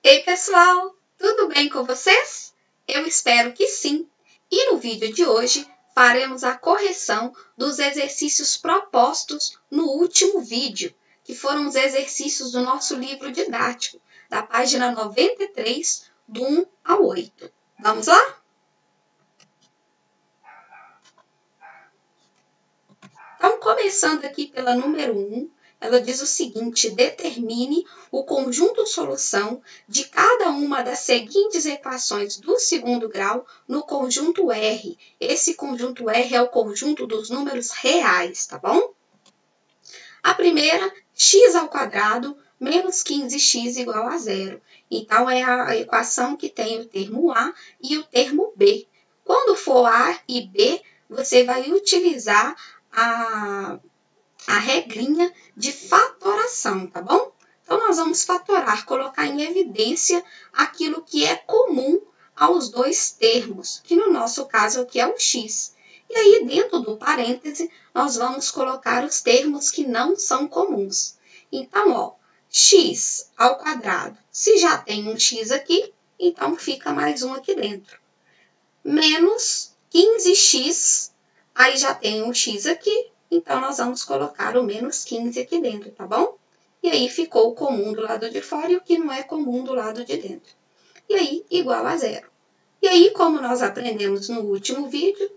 Ei, pessoal! Tudo bem com vocês? Eu espero que sim! E no vídeo de hoje, faremos a correção dos exercícios propostos no último vídeo, que foram os exercícios do nosso livro didático, da página 93, do 1 ao 8. Vamos lá? Então, começando aqui pela número 1, ela diz o seguinte: determine o conjunto solução de cada uma das seguintes equações do segundo grau no conjunto R. Esse conjunto R é o conjunto dos números reais, tá bom? A primeira, x² menos 15x igual a 0. Então, é a equação que tem o termo A e o termo B. Quando for A e B, você vai utilizar a regrinha de fatoração, tá bom? Então, nós vamos fatorar, colocar em evidência aquilo que é comum aos dois termos, que no nosso caso aqui é o x. E aí, dentro do parêntese, nós vamos colocar os termos que não são comuns. Então, ó, x², se já tem um x aqui, então fica mais um aqui dentro. Menos 15x, aí já tem um x aqui, então nós vamos colocar o menos 15 aqui dentro, tá bom? E aí ficou o comum do lado de fora e o que não é comum do lado de dentro. E aí, igual a 0. E aí, como nós aprendemos no último vídeo,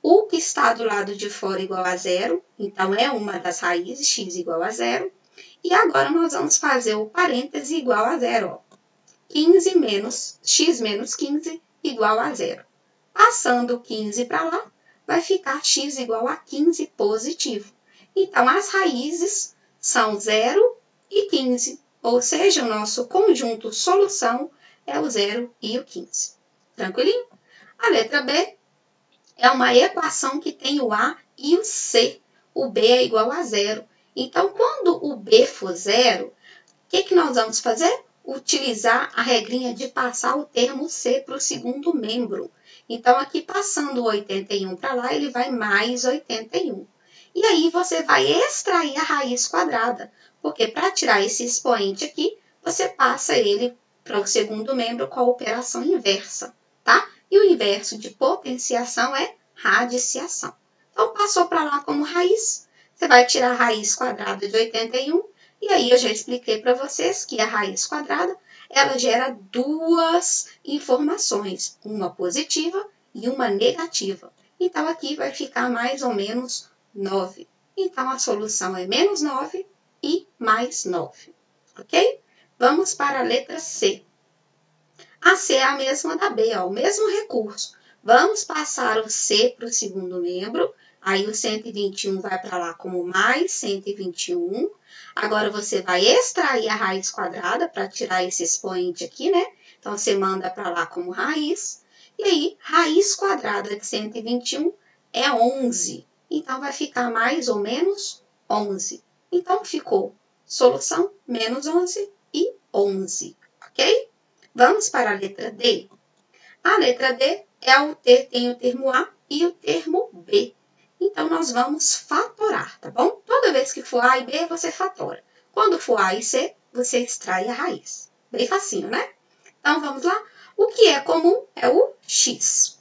o que está do lado de fora igual a 0, então é uma das raízes, x igual a 0. E agora nós vamos fazer o parêntese igual a 0, ó. 15 menos x menos 15 igual a 0. Passando o 15 para lá, vai ficar x igual a 15 positivo. Então, as raízes são 0 e 15, ou seja, o nosso conjunto solução é o 0 e o 15. Tranquilinho? A letra B é uma equação que tem o A e o C. O B é igual a 0. Então, quando o B for 0, o que nós vamos fazer? Utilizar a regrinha de passar o termo C para o segundo membro. Então, aqui passando o 81 para lá, ele vai mais 81. E aí, você vai extrair a raiz quadrada, porque para tirar esse expoente aqui, você passa ele para o segundo membro com a operação inversa, tá? E o inverso de potenciação é radiciação. Então, passou para lá como raiz, você vai tirar a raiz quadrada de 81, e aí eu já expliquei para vocês que a raiz quadrada, ela gera duas informações, uma positiva e uma negativa. Então, aqui vai ficar mais ou menos 9. Então, a solução é menos 9 e mais 9, ok? Vamos para a letra C. A C é a mesma da B, ó, o mesmo recurso. Vamos passar o C para o segundo membro. Aí o 121 vai para lá como mais 121. Agora você vai extrair a raiz quadrada para tirar esse expoente aqui, né? Então, você manda para lá como raiz. E aí, raiz quadrada de 121 é 11. Então, vai ficar mais ou menos 11. Então, ficou solução menos 11 e 11, ok? Vamos para a letra D. A letra D tem o termo A e o termo B. Então, nós vamos fatorar, tá bom? Toda vez que for A e B, você fatora. Quando for A e C, você extrai a raiz. Bem facinho, né? Então, vamos lá. O que é comum é o x.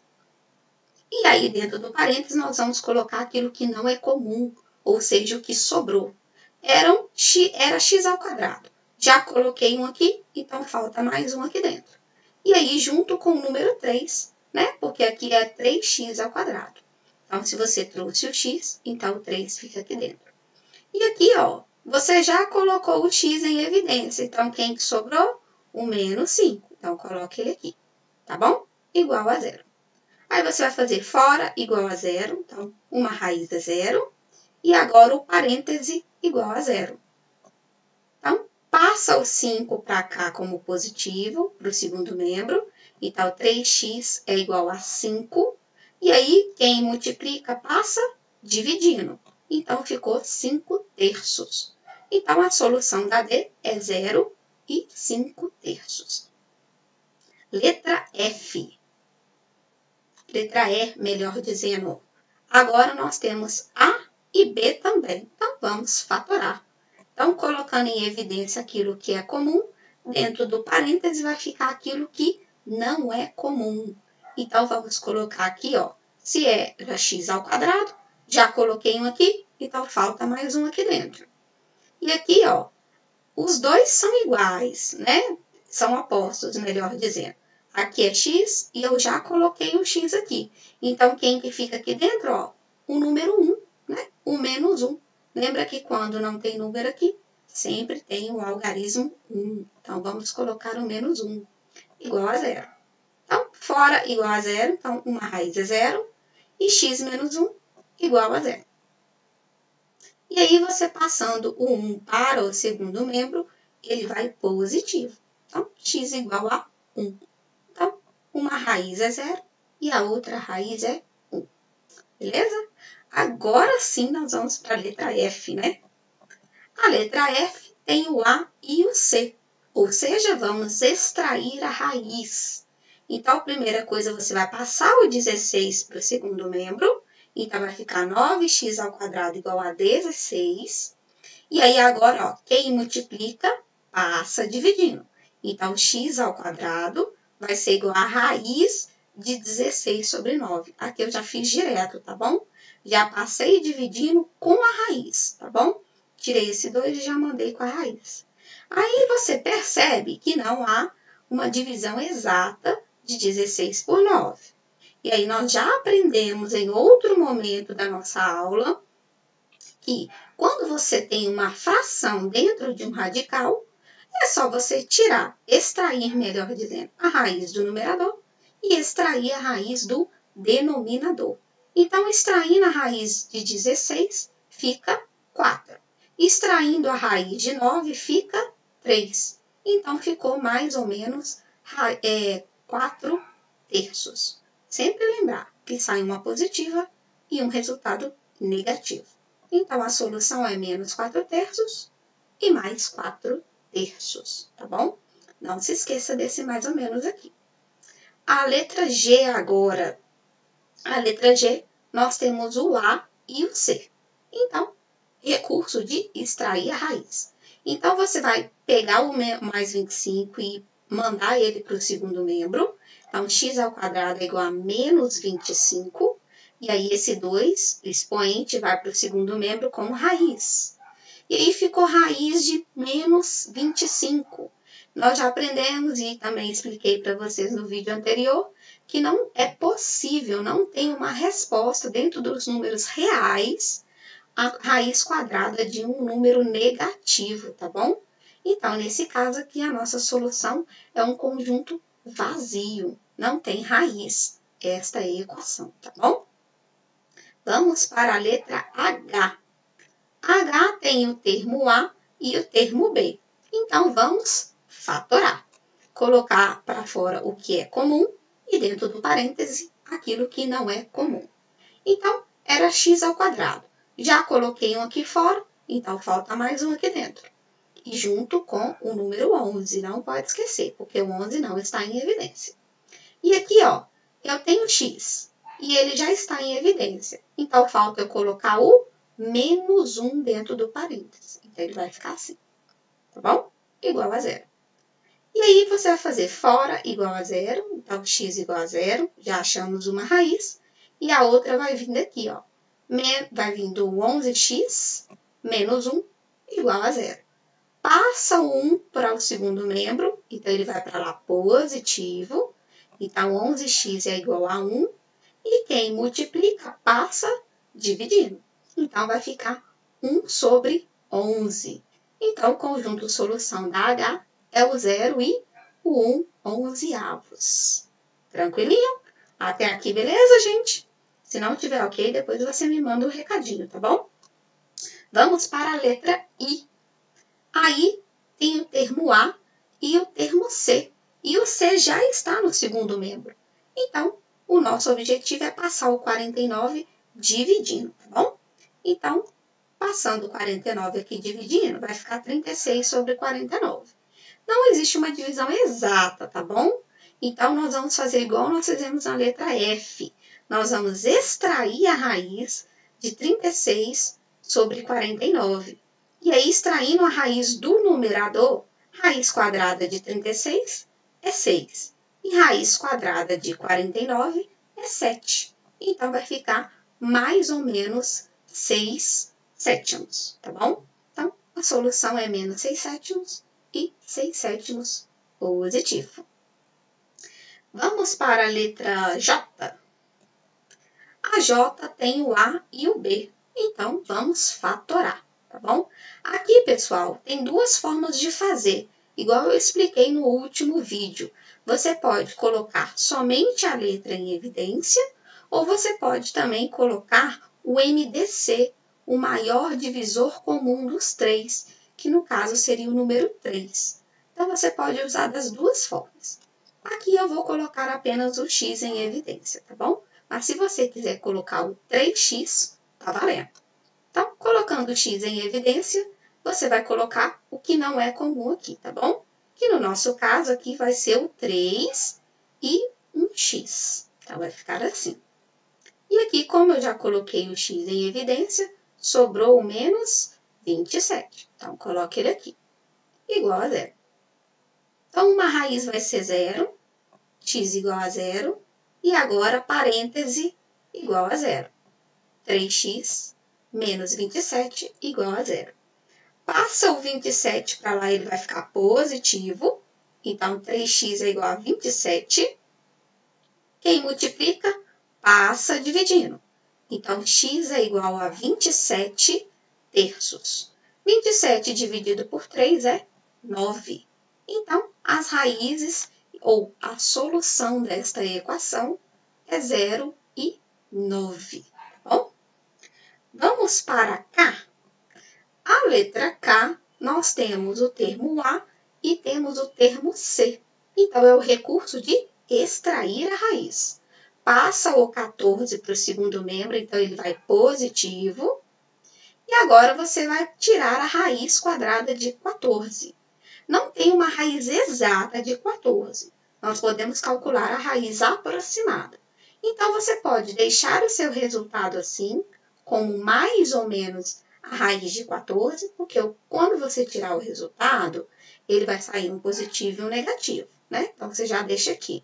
E aí, dentro do parênteses, nós vamos colocar aquilo que não é comum, ou seja, o que sobrou. Era x². Já coloquei um aqui, então falta mais um aqui dentro. E aí, junto com o número 3, né? Porque aqui é 3x². Então, se você trouxe o x, então o 3 fica aqui dentro. E aqui, ó, você já colocou o x em evidência. Então, quem que sobrou? O menos 5. Então, coloque ele aqui, tá bom? Igual a 0. Aí, você vai fazer fora igual a 0. Então, uma raiz é 0. E agora, o parêntese igual a 0. Então, passa o 5 para cá como positivo, para o segundo membro. Então, 3x é igual a 5. E aí, quem multiplica passa dividindo. Então, ficou 5/3. Então, a solução da D é 0 e 5/3. Letra F. Letra E, melhor dizendo. Agora, nós temos A e B também. Então, vamos fatorar. Então, colocando em evidência aquilo que é comum, dentro do parêntese vai ficar aquilo que não é comum. Então, vamos colocar aqui, ó, se era x ao quadrado, já coloquei um aqui, então falta mais um aqui dentro. E aqui, ó, os dois são iguais, né? São opostos, melhor dizendo. Aqui é x e eu já coloquei um x aqui. Então, quem que fica aqui dentro, ó? O número 1, né? O menos 1. Lembra que quando não tem número aqui, sempre tem o algarismo 1. Então, vamos colocar o menos 1 igual a 0. Então, fora igual a 0, então, uma raiz é 0. E x menos 1 igual a 0. E aí, você passando o 1 para o segundo membro, ele vai positivo. Então, x igual a 1. Então, uma raiz é 0 e a outra raiz é 1. Beleza? Agora sim, nós vamos para a letra F, né? A letra F tem o A e o C. Ou seja, vamos extrair a raiz. Então, a primeira coisa, você vai passar o 16 para o segundo membro. Então, vai ficar 9x ao quadrado igual a 16. E aí, agora, ó, quem multiplica, passa dividindo. Então, x ao quadrado vai ser igual a raiz de 16 sobre 9. Aqui eu já fiz direto, tá bom? Já passei dividindo com a raiz, tá bom? Tirei esse 2 e já mandei com a raiz. Aí, você percebe que não há uma divisão exata de 16 por 9. E aí, nós já aprendemos em outro momento da nossa aula que quando você tem uma fração dentro de um radical, é só você tirar, extrair, melhor dizendo, a raiz do numerador e extrair a raiz do denominador. Então, extraindo a raiz de 16, fica 4. Extraindo a raiz de 9, fica 3. Então, ficou mais ou menos 4 terços. Sempre lembrar que sai uma positiva e um resultado negativo. Então, a solução é menos 4 terços e mais 4 terços, tá bom? Não se esqueça desse mais ou menos aqui. A letra G agora. A letra G, nós temos o A e o C. Então, recurso de extrair a raiz. Então, você vai pegar o mais 25 e mandar ele para o segundo membro. Então, x ao quadrado é igual a menos 25. E aí, esse 2, o expoente, vai para o segundo membro como raiz. E aí, ficou raiz de menos 25. Nós já aprendemos e também expliquei para vocês no vídeo anterior que não é possível, não tem uma resposta dentro dos números reais a raiz quadrada de um número negativo, tá bom? Então, nesse caso aqui, a nossa solução é um conjunto vazio, não tem raiz. Esta é a equação, tá bom? Vamos para a letra H. H tem o termo A e o termo B. Então, vamos fatorar. Colocar para fora o que é comum e dentro do parêntese aquilo que não é comum. Então, era x ao quadrado. Já coloquei um aqui fora, então falta mais um aqui dentro. E junto com o número 11, não pode esquecer, porque o 11 não está em evidência. E aqui, ó, eu tenho x e ele já está em evidência. Então, falta eu colocar o menos 1 dentro do parênteses. Então, ele vai ficar assim, tá bom? Igual a 0. E aí, você vai fazer fora igual a 0, então x igual a 0, já achamos uma raiz. E a outra vai vindo aqui, ó. Vai vindo 11x menos 1 igual a 0. Passa o 1 para o segundo membro, então ele vai para lá positivo. Então, 11x é igual a 1. E quem multiplica passa dividindo. Então, vai ficar 1 sobre 11. Então, o conjunto solução da H é o 0 e o 1 onzeavos. Tranquilinho? Até aqui, beleza, gente? Se não tiver ok, depois você me manda um recadinho, tá bom? Vamos para a letra I. Aí tem o termo A e o termo C. E o C já está no segundo membro. Então, o nosso objetivo é passar o 49 dividindo, tá bom? Então, passando o 49 aqui dividindo, vai ficar 36 sobre 49. Não existe uma divisão exata, tá bom? Então, nós vamos fazer igual nós fizemos na letra F. Nós vamos extrair a raiz de 36 sobre 49. E aí, extraindo a raiz do numerador, Raiz quadrada de 36 é 6. E raiz quadrada de 49 é 7. Então, vai ficar mais ou menos 6 sétimos, tá bom? Então, a solução é menos 6 sétimos e 6 sétimos positivo. Vamos para a letra J. A J tem o A e o B, então vamos fatorar, tá bom? Aqui, pessoal, tem duas formas de fazer, igual eu expliquei no último vídeo. Você pode colocar somente a letra em evidência, ou você pode também colocar o MDC, o maior divisor comum dos 3, que no caso seria o número 3. Então, você pode usar das duas formas. Aqui eu vou colocar apenas o x em evidência, tá bom? Mas se você quiser colocar o 3x, tá valendo. Então, colocando o x em evidência, você vai colocar o que não é comum aqui, tá bom? Que no nosso caso aqui vai ser o 3 e um x. Então, vai ficar assim. E aqui, como eu já coloquei o x em evidência, sobrou o menos 27. Então, coloque ele aqui, igual a 0. Então, uma raiz vai ser 0, x igual a 0, e agora parêntese igual a 0. 3x menos 27 igual a 0. Passa o 27 para lá, ele vai ficar positivo. Então, 3x é igual a 27. Quem multiplica, passa dividindo. Então, x é igual a 27 terços. 27 dividido por 3 é 9. Então, as raízes ou a solução desta equação é 0 e 9. Bom, vamos para K. A letra K, nós temos o termo A e temos o termo C. Então, é o recurso de extrair a raiz. Passa o 14 para o segundo membro, então ele vai positivo. E agora você vai tirar a raiz quadrada de 14. Não tem uma raiz exata de 14. Nós podemos calcular a raiz aproximada. Então, você pode deixar o seu resultado assim, como mais ou menos a raiz de 14, porque quando você tirar o resultado, ele vai sair um positivo e um negativo, né? Então, você já deixa aqui.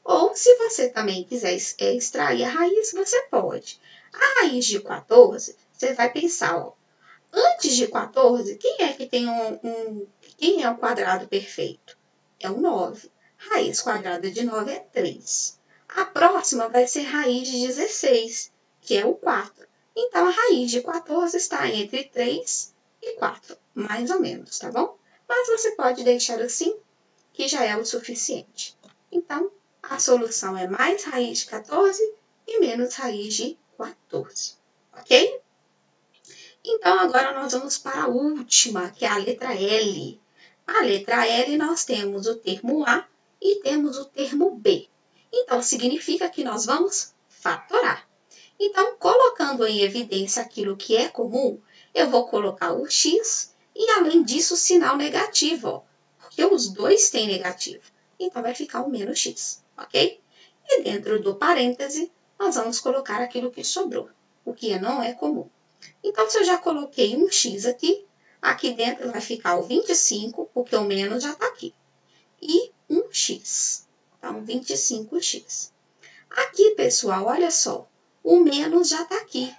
Ou, se você também quiser extrair a raiz, você pode. A raiz de 14, você vai pensar, ó, antes de 14, quem é que tem quem é o quadrado perfeito? É o 9. Raiz quadrada de 9 é 3. A próxima vai ser raiz de 16, que é o 4. Então, a raiz de 14 está entre 3 e 4, mais ou menos, tá bom? Mas você pode deixar assim, que já é o suficiente. Então, a solução é mais raiz de 14 e menos raiz de 14, ok? Então, agora nós vamos para a última, que é a letra L. A letra L, nós temos o termo A e temos o termo B. Então, significa que nós vamos fatorar. Então, colocando em evidência aquilo que é comum, eu vou colocar o x e, além disso, o sinal negativo, ó, porque os dois têm negativo. Então, vai ficar o menos x, ok? E dentro do parêntese, nós vamos colocar aquilo que sobrou, o que não é comum. Então, se eu já coloquei um x aqui, aqui dentro vai ficar o 25, porque o menos já está aqui. E um x. Então, 25x. Aqui, pessoal, olha só. O menos já está aqui.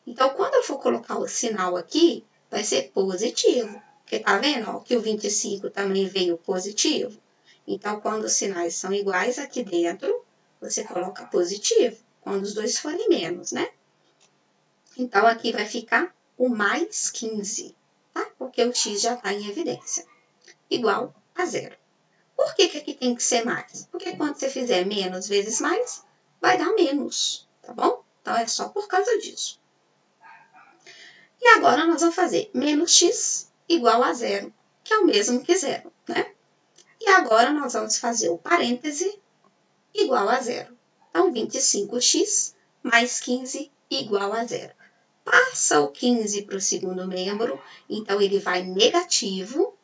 Então, quando eu for colocar o sinal aqui, vai ser positivo. Porque tá vendo, ó, que o 25 também veio positivo? Então, quando os sinais são iguais aqui dentro, você coloca positivo. Quando os dois forem menos, né? Então, aqui vai ficar o mais 15, tá? Porque o x já está em evidência. Igual a 0. Por que aqui tem que ser mais? Porque quando você fizer menos vezes mais, vai dar menos, tá bom? Então, é só por causa disso. E agora, nós vamos fazer menos x igual a 0, que é o mesmo que 0, né? E agora, nós vamos fazer o parêntese igual a 0. Então, 25x mais 15 igual a 0. Passa o 15 para o segundo membro, então ele vai negativo.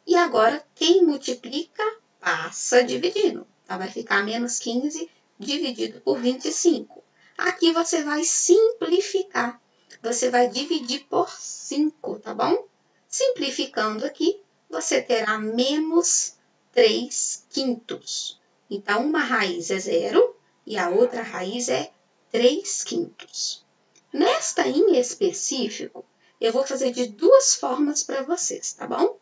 E agora, quem multiplica, passa dividindo. Então, vai ficar menos 15 dividido por 25. Aqui você vai simplificar. Você vai dividir por 5, tá bom? Simplificando aqui, você terá menos 3 quintos. Então, uma raiz é 0 e a outra raiz é 3 quintos. Nesta em específico, eu vou fazer de duas formas para vocês, tá bom?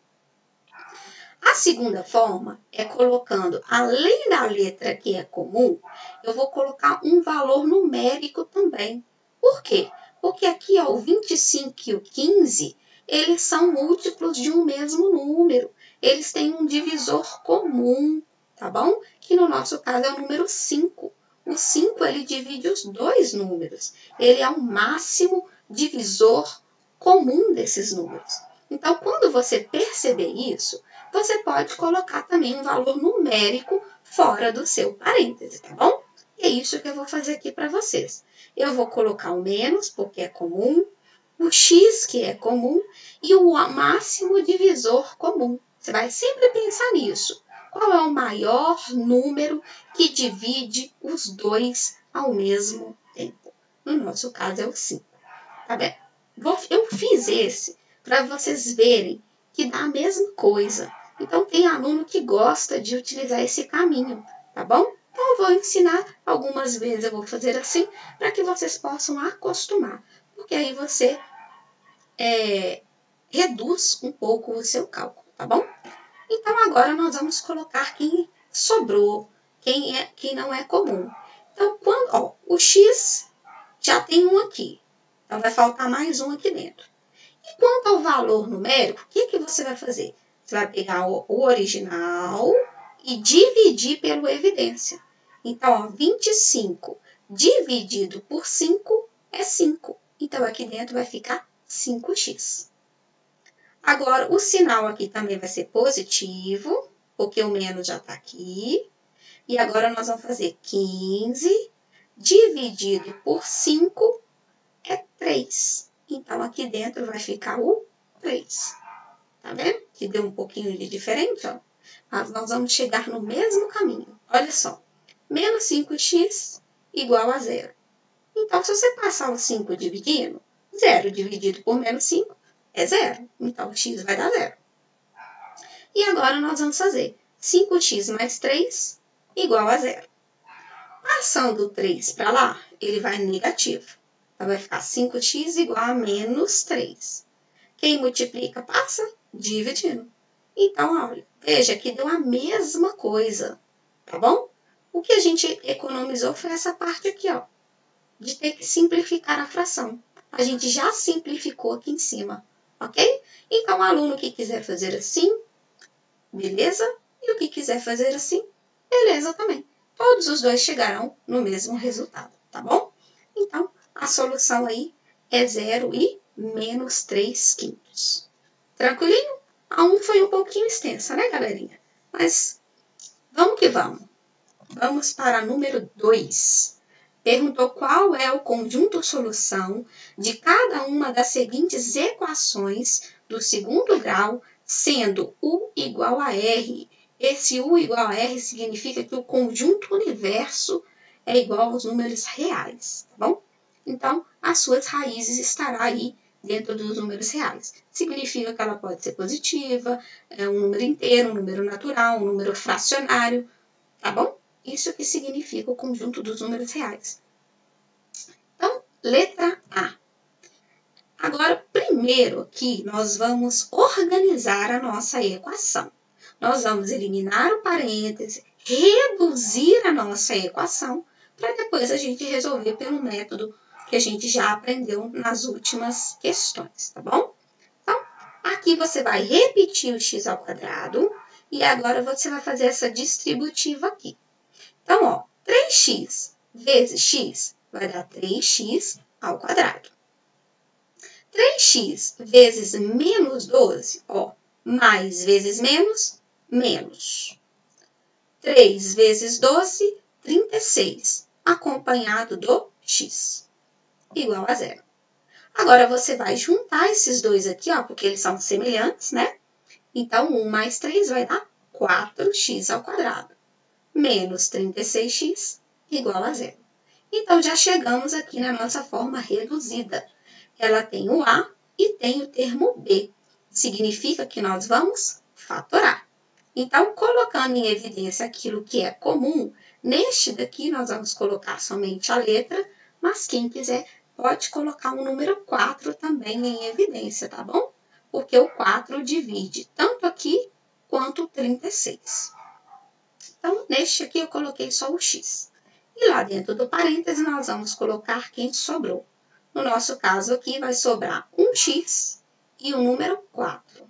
A segunda forma é colocando, além da letra que é comum, eu vou colocar um valor numérico também. Por quê? Porque aqui, ó, o 25 e o 15, eles são múltiplos de um mesmo número. Eles têm um divisor comum, tá bom? Que no nosso caso é o número 5. O 5, ele divide os dois números. Ele é o máximo divisor comum desses números. Então, quando você perceber isso, você pode colocar também um valor numérico fora do seu parêntese, tá bom? E é isso que eu vou fazer aqui para vocês. Eu vou colocar o menos, porque é comum, o x, que é comum, e o máximo divisor comum. Você vai sempre pensar nisso. Qual é o maior número que divide os dois ao mesmo tempo? No nosso caso é o 5, tá bem? Eu fiz esse para vocês verem que dá a mesma coisa. Então, tem aluno que gosta de utilizar esse caminho, tá bom? Então, eu vou ensinar algumas vezes, eu vou fazer assim, para que vocês possam acostumar. Porque aí você reduz um pouco o seu cálculo, tá bom? Então, agora nós vamos colocar quem sobrou, quem não é comum. Então, o x já tem um aqui. Então, vai faltar mais um aqui dentro. E quanto ao valor numérico, o que você vai fazer? Você vai pegar o original e dividir pelo evidência. Então, ó, 25 dividido por 5 é 5. Então, aqui dentro vai ficar 5x. Agora, o sinal aqui também vai ser positivo, porque o menos já está aqui. E agora, nós vamos fazer 15 dividido por 5 é 3. Então, aqui dentro vai ficar o 3. Tá vendo? Que deu um pouquinho de diferente, ó. Mas nós vamos chegar no mesmo caminho. Olha só. Menos 5x igual a 0. Então, se você passar o 5 dividindo, 0 dividido por menos 5 é 0. Então, x vai dar 0. E agora nós vamos fazer 5x mais 3 igual a 0. Passando o 3 para lá, ele vai negativo. Então, vai ficar 5x igual a menos 3. Quem multiplica passa dividindo. Então, olha, veja que deu a mesma coisa, tá bom? O que a gente economizou foi essa parte aqui, ó, de ter que simplificar a fração. A gente já simplificou aqui em cima, ok? Então, o aluno que quiser fazer assim, beleza? E o que quiser fazer assim, beleza também. Todos os dois chegarão no mesmo resultado, tá bom? Então, a solução aí é 0 e menos 3 quintos. Tranquilinho? A 1 foi um pouquinho extensa, né, galerinha? Mas vamos que vamos. Vamos para número 2. Perguntou qual é o conjunto solução de cada uma das seguintes equações do segundo grau, sendo U igual a R. Esse U igual a R significa que o conjunto universo é igual aos números reais, tá bom? Então, as suas raízes estarão aí dentro dos números reais. Significa que ela pode ser positiva, um número inteiro, um número natural, um número fracionário, tá bom? Isso que significa o conjunto dos números reais. Então, letra A. Agora, primeiro aqui, nós vamos organizar a nossa equação. Nós vamos eliminar o parêntese, reduzir a nossa equação, para depois a gente resolver pelo método que a gente já aprendeu nas últimas questões, tá bom? Então, aqui você vai repetir o x ao quadrado e agora você vai fazer essa distributiva aqui. Então, ó, 3x vezes x vai dar 3x ao quadrado. 3x vezes menos 12, ó, mais vezes menos, menos. 3 vezes 12, 36, acompanhado do x, igual a 0. Agora, você vai juntar esses dois aqui, ó, porque eles são semelhantes, né? Então, 1 mais 3 vai dar 4x ao quadrado. Menos 36x igual a 0. Então, já chegamos aqui na nossa forma reduzida. Ela tem o A e tem o termo B. Significa que nós vamos fatorar. Então, colocando em evidência aquilo que é comum, neste daqui nós vamos colocar somente a letra, mas quem quiser pode colocar o número 4 também em evidência, tá bom? Porque o 4 divide tanto aqui quanto o 36. Então, neste aqui eu coloquei só o x. E lá dentro do parêntese nós vamos colocar quem sobrou. No nosso caso aqui vai sobrar um x e o número 4.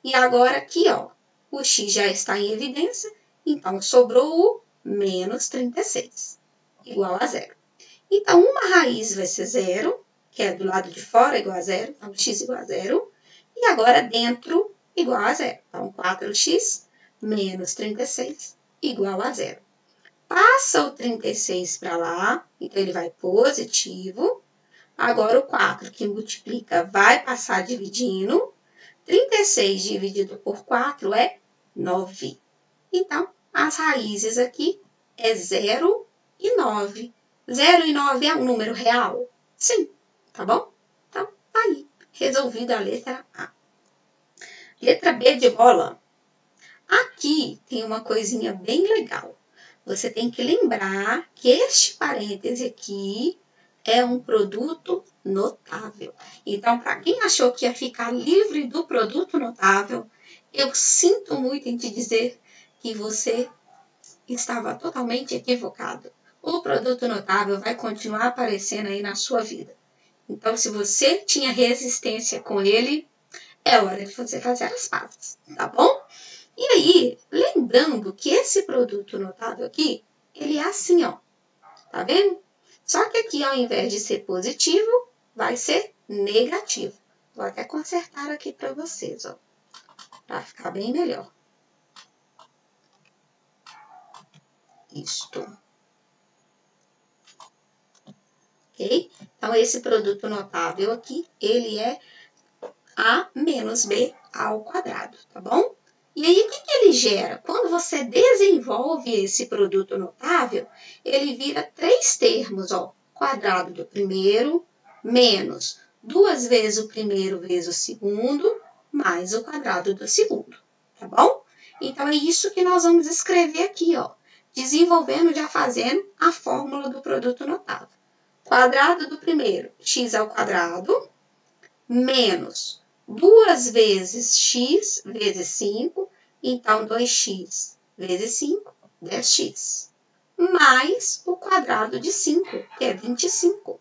E agora aqui, ó, o x já está em evidência, então sobrou o menos 36, igual a zero. Então, uma raiz vai ser zero, que é do lado de fora igual a zero, então x igual a zero. E agora dentro igual a zero. Então, 4x menos 36 igual a zero. Passa o 36 para lá, então ele vai positivo. Agora o 4 que multiplica vai passar dividindo. 36 dividido por 4 é 9. Então, as raízes aqui é 0 e 9. 0 e 9 é um número real? Sim, tá bom? Então, tá aí. Resolvida a letra A. Letra B de bola. Aqui tem uma coisinha bem legal. Você tem que lembrar que este parêntese aqui é um produto notável. Então, para quem achou que ia ficar livre do produto notável, eu sinto muito em te dizer que você estava totalmente equivocado. O produto notável vai continuar aparecendo aí na sua vida. Então, se você tinha resistência com ele, é hora de você fazer as pazes, tá bom? E aí, lembrando que esse produto notável aqui, ele é assim, ó. Tá vendo? Só que aqui, ao invés de ser positivo, vai ser negativo. Vou até consertar aqui para vocês, ó. Para ficar bem melhor. Isto. Ok? Então, esse produto notável aqui, ele é A menos B ao quadrado, tá bom? E aí, o que ele gera? Quando você desenvolve esse produto notável, ele vira 3 termos, ó. Quadrado do primeiro, menos 2 vezes o primeiro vezes o segundo, mais o quadrado do segundo, tá bom? Então, é isso que nós vamos escrever aqui, ó. Desenvolvendo, já fazendo a fórmula do produto notável. Quadrado do primeiro, x ao quadrado, menos 2 vezes x vezes 5, então 2x vezes 5, 10x, mais o quadrado de 5, que é 25.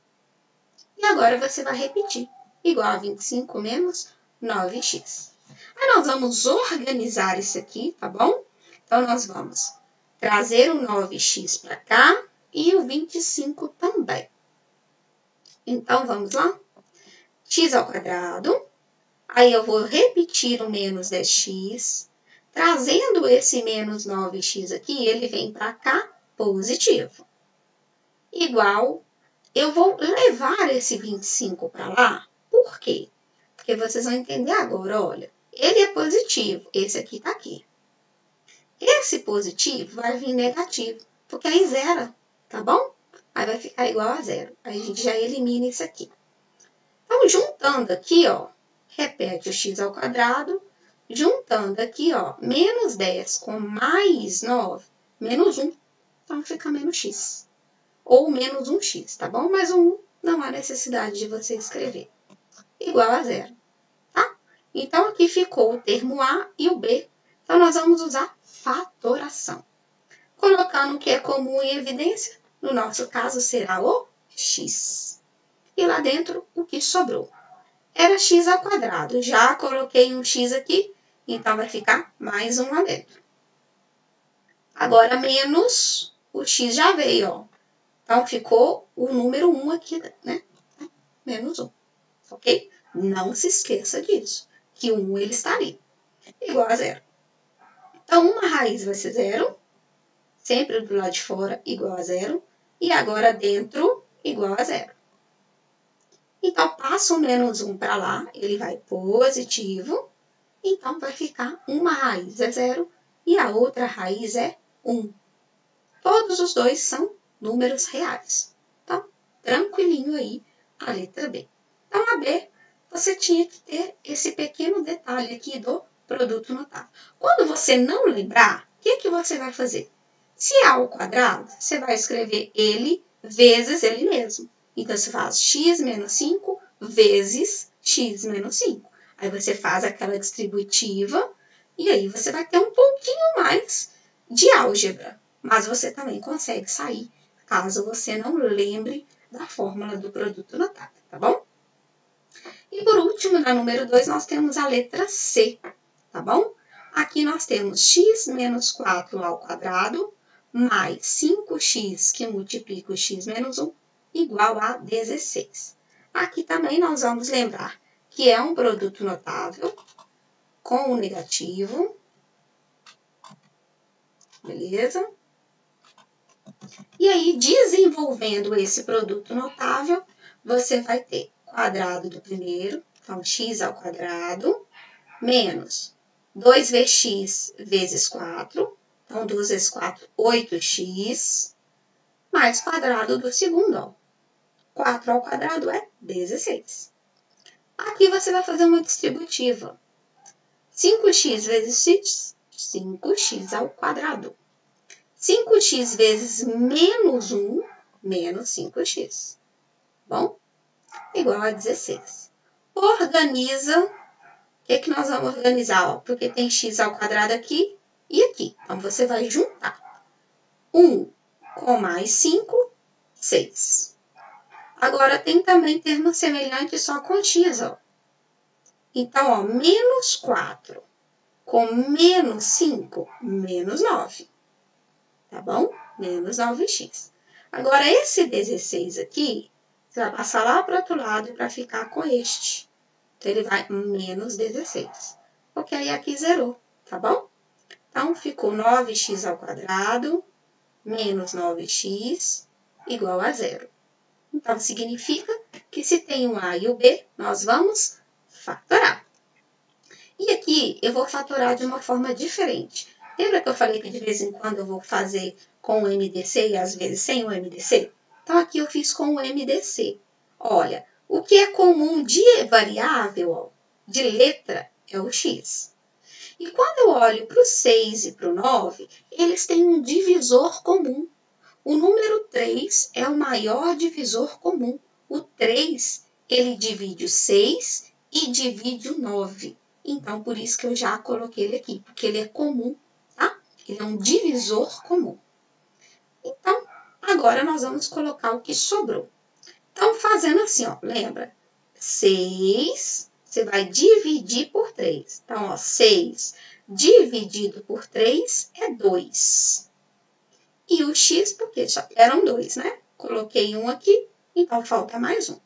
E agora você vai repetir, igual a 25 menos 9x. Aí nós vamos organizar isso aqui, tá bom? Então, nós vamos trazer o 9x para cá e o 25 também. Então, vamos lá? X ao quadrado. Aí eu vou repetir o menos 10x. Trazendo esse menos 9x aqui, ele vem para cá positivo. Igual, eu vou levar esse 25 para lá. Por quê? Porque vocês vão entender agora, olha. Ele é positivo, esse aqui está aqui. Esse positivo vai vir negativo, porque aí zera, tá bom? Aí vai ficar igual a zero. Aí a gente já elimina isso aqui. Então, juntando aqui, ó, repete o x ao quadrado, juntando aqui, ó, menos 10 com mais 9, menos 1, então fica menos x. Ou menos 1x, tá bom? Mas o 1 não há necessidade de você escrever. Igual a zero, tá? Então, aqui ficou o termo A e o B. Então, nós vamos usar fatoração. Colocando o que é comum em evidência, no nosso caso será o x. E lá dentro, o que sobrou? Era x ao quadrado. Já coloquei um x aqui, então vai ficar mais um lá dentro. Agora, menos, o x já veio, ó. Então, ficou o número 1 aqui, né? Menos 1, ok? Não se esqueça disso, que o 1 ele está ali, igual a zero. Então, uma raiz vai ser zero, sempre do lado de fora igual a zero, e agora dentro igual a zero. Então, passa o menos 1 para lá, ele vai positivo, então vai ficar uma raiz é zero e a outra raiz é 1. Todos os dois são números reais. Então, tranquilinho aí a letra B. Então, a B, você tinha que ter esse pequeno detalhe aqui do produto notável. Quando você não lembrar, o que você vai fazer? Se A ao quadrado, você vai escrever ele vezes ele mesmo. Então, você faz x menos 5 vezes x menos 5. Aí você faz aquela distributiva e aí você vai ter um pouquinho mais de álgebra. Mas você também consegue sair caso você não lembre da fórmula do produto notável, tá bom? E por último, na número 2, nós temos a letra C, tá bom? Aqui nós temos x menos 4 ao quadrado mais 5x que multiplica o x menos 1 igual a 16. Aqui também nós vamos lembrar que é um produto notável com o negativo, beleza? E aí, desenvolvendo esse produto notável, você vai ter quadrado do primeiro, então x ao quadrado, menos 2vx vezes 4, então 2 vezes 4, 8x, mais quadrado do segundo, ó. 4 ao quadrado é 16. Aqui você vai fazer uma distributiva. 5x vezes x, 5x ao quadrado. 5x vezes menos 1, menos 5x. Bom? Igual a 16. Organiza. O que nós vamos organizar? Ó, porque tem x ao quadrado aqui e aqui. Então, você vai juntar. 1 com mais 5, 6. Agora, tem também termo semelhante só com x, ó. Então, ó, menos 4 com menos 5, menos 9. Tá bom? Menos 9x. Agora, esse 16 aqui, você vai passar lá para o outro lado para ficar com este. Então, ele vai menos 16. Porque aí aqui zerou, tá bom? Então, ficou 9x ao quadrado menos 9x igual a zero. Então, significa que se tem o A e o B, nós vamos fatorar. E aqui eu vou fatorar de uma forma diferente. Lembra que eu falei que de vez em quando eu vou fazer com o MDC e às vezes sem o MDC? Então, aqui eu fiz com o MDC. Olha, o que é comum de variável, ó, de letra, é o x. E quando eu olho para o 6 e para o 9, eles têm um divisor comum. O número 3 é o maior divisor comum. O 3, ele divide o 6 e divide o 9. Então, por isso que eu já coloquei ele aqui, porque ele é comum, tá? Ele é um divisor comum. Então, agora nós vamos colocar o que sobrou. Então, fazendo assim, ó, lembra? 6, você vai dividir por 3. Então, ó, 6 dividido por 3 é 2. E o x, porque já eram 2, né? Coloquei um aqui, então falta mais um.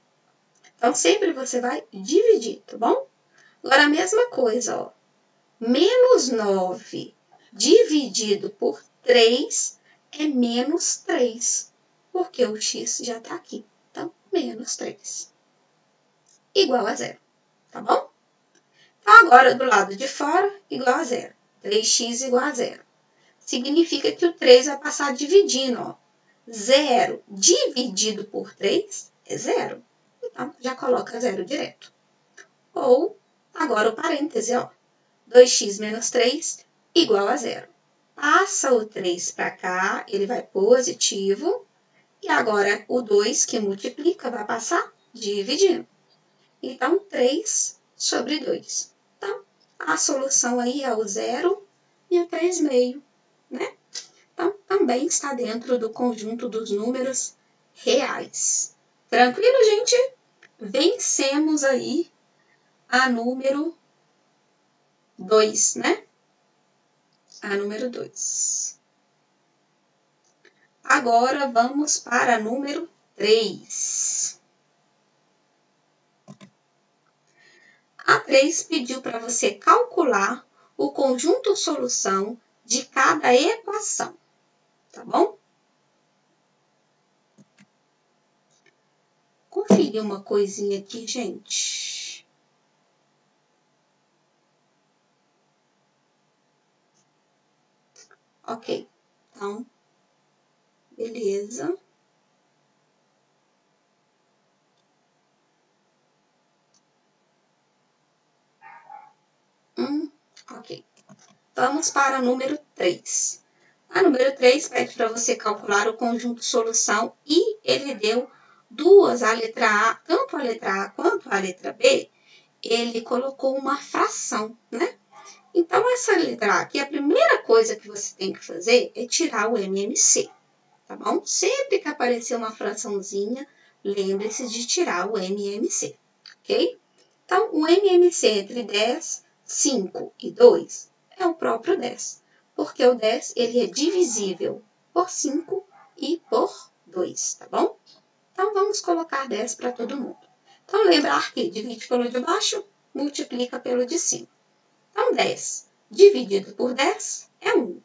Então, sempre você vai dividir, tá bom? Agora, a mesma coisa, ó. Menos 9 dividido por 3 é menos 3, porque o x já está aqui. Então, menos 3. Igual a zero, tá bom? Então, agora, do lado de fora, igual a zero. 3x igual a zero. Significa que o 3 vai passar dividindo, ó. 0 dividido por 3 é zero. Então, já coloca zero direto. Ou, agora o parêntese, ó. 2x menos 3 igual a zero. Passa o 3 para cá, ele vai positivo. E agora, o 2 que multiplica vai passar dividindo. Então, 3 sobre 2. Então, a solução aí é o 0 e o 3,5, né? Então, também está dentro do conjunto dos números reais. Tranquilo, gente? Vencemos aí a número 2, né? A número 2. Agora, vamos para a número 3. A 3 pediu para você calcular o conjunto solução de cada equação, tá bom? Conferir uma coisinha aqui, gente. Ok, então, beleza. Ok. Vamos para o número 3. A número 3 pede para você calcular o conjunto solução e ele deu duas, a letra A, tanto a letra A quanto a letra B, ele colocou uma fração, né? Então, essa letra A aqui, a primeira coisa que você tem que fazer é tirar o MMC, tá bom? Sempre que aparecer uma fraçãozinha, lembre-se de tirar o MMC, ok? Então, o MMC entre 10, 5 e 2 é o próprio 10, porque o 10 ele é divisível por 5 e por 2, tá bom? Então, vamos colocar 10 para todo mundo. Então, lembrar que divide pelo de baixo, multiplica pelo de cima. Então, 10 dividido por 10 é 1.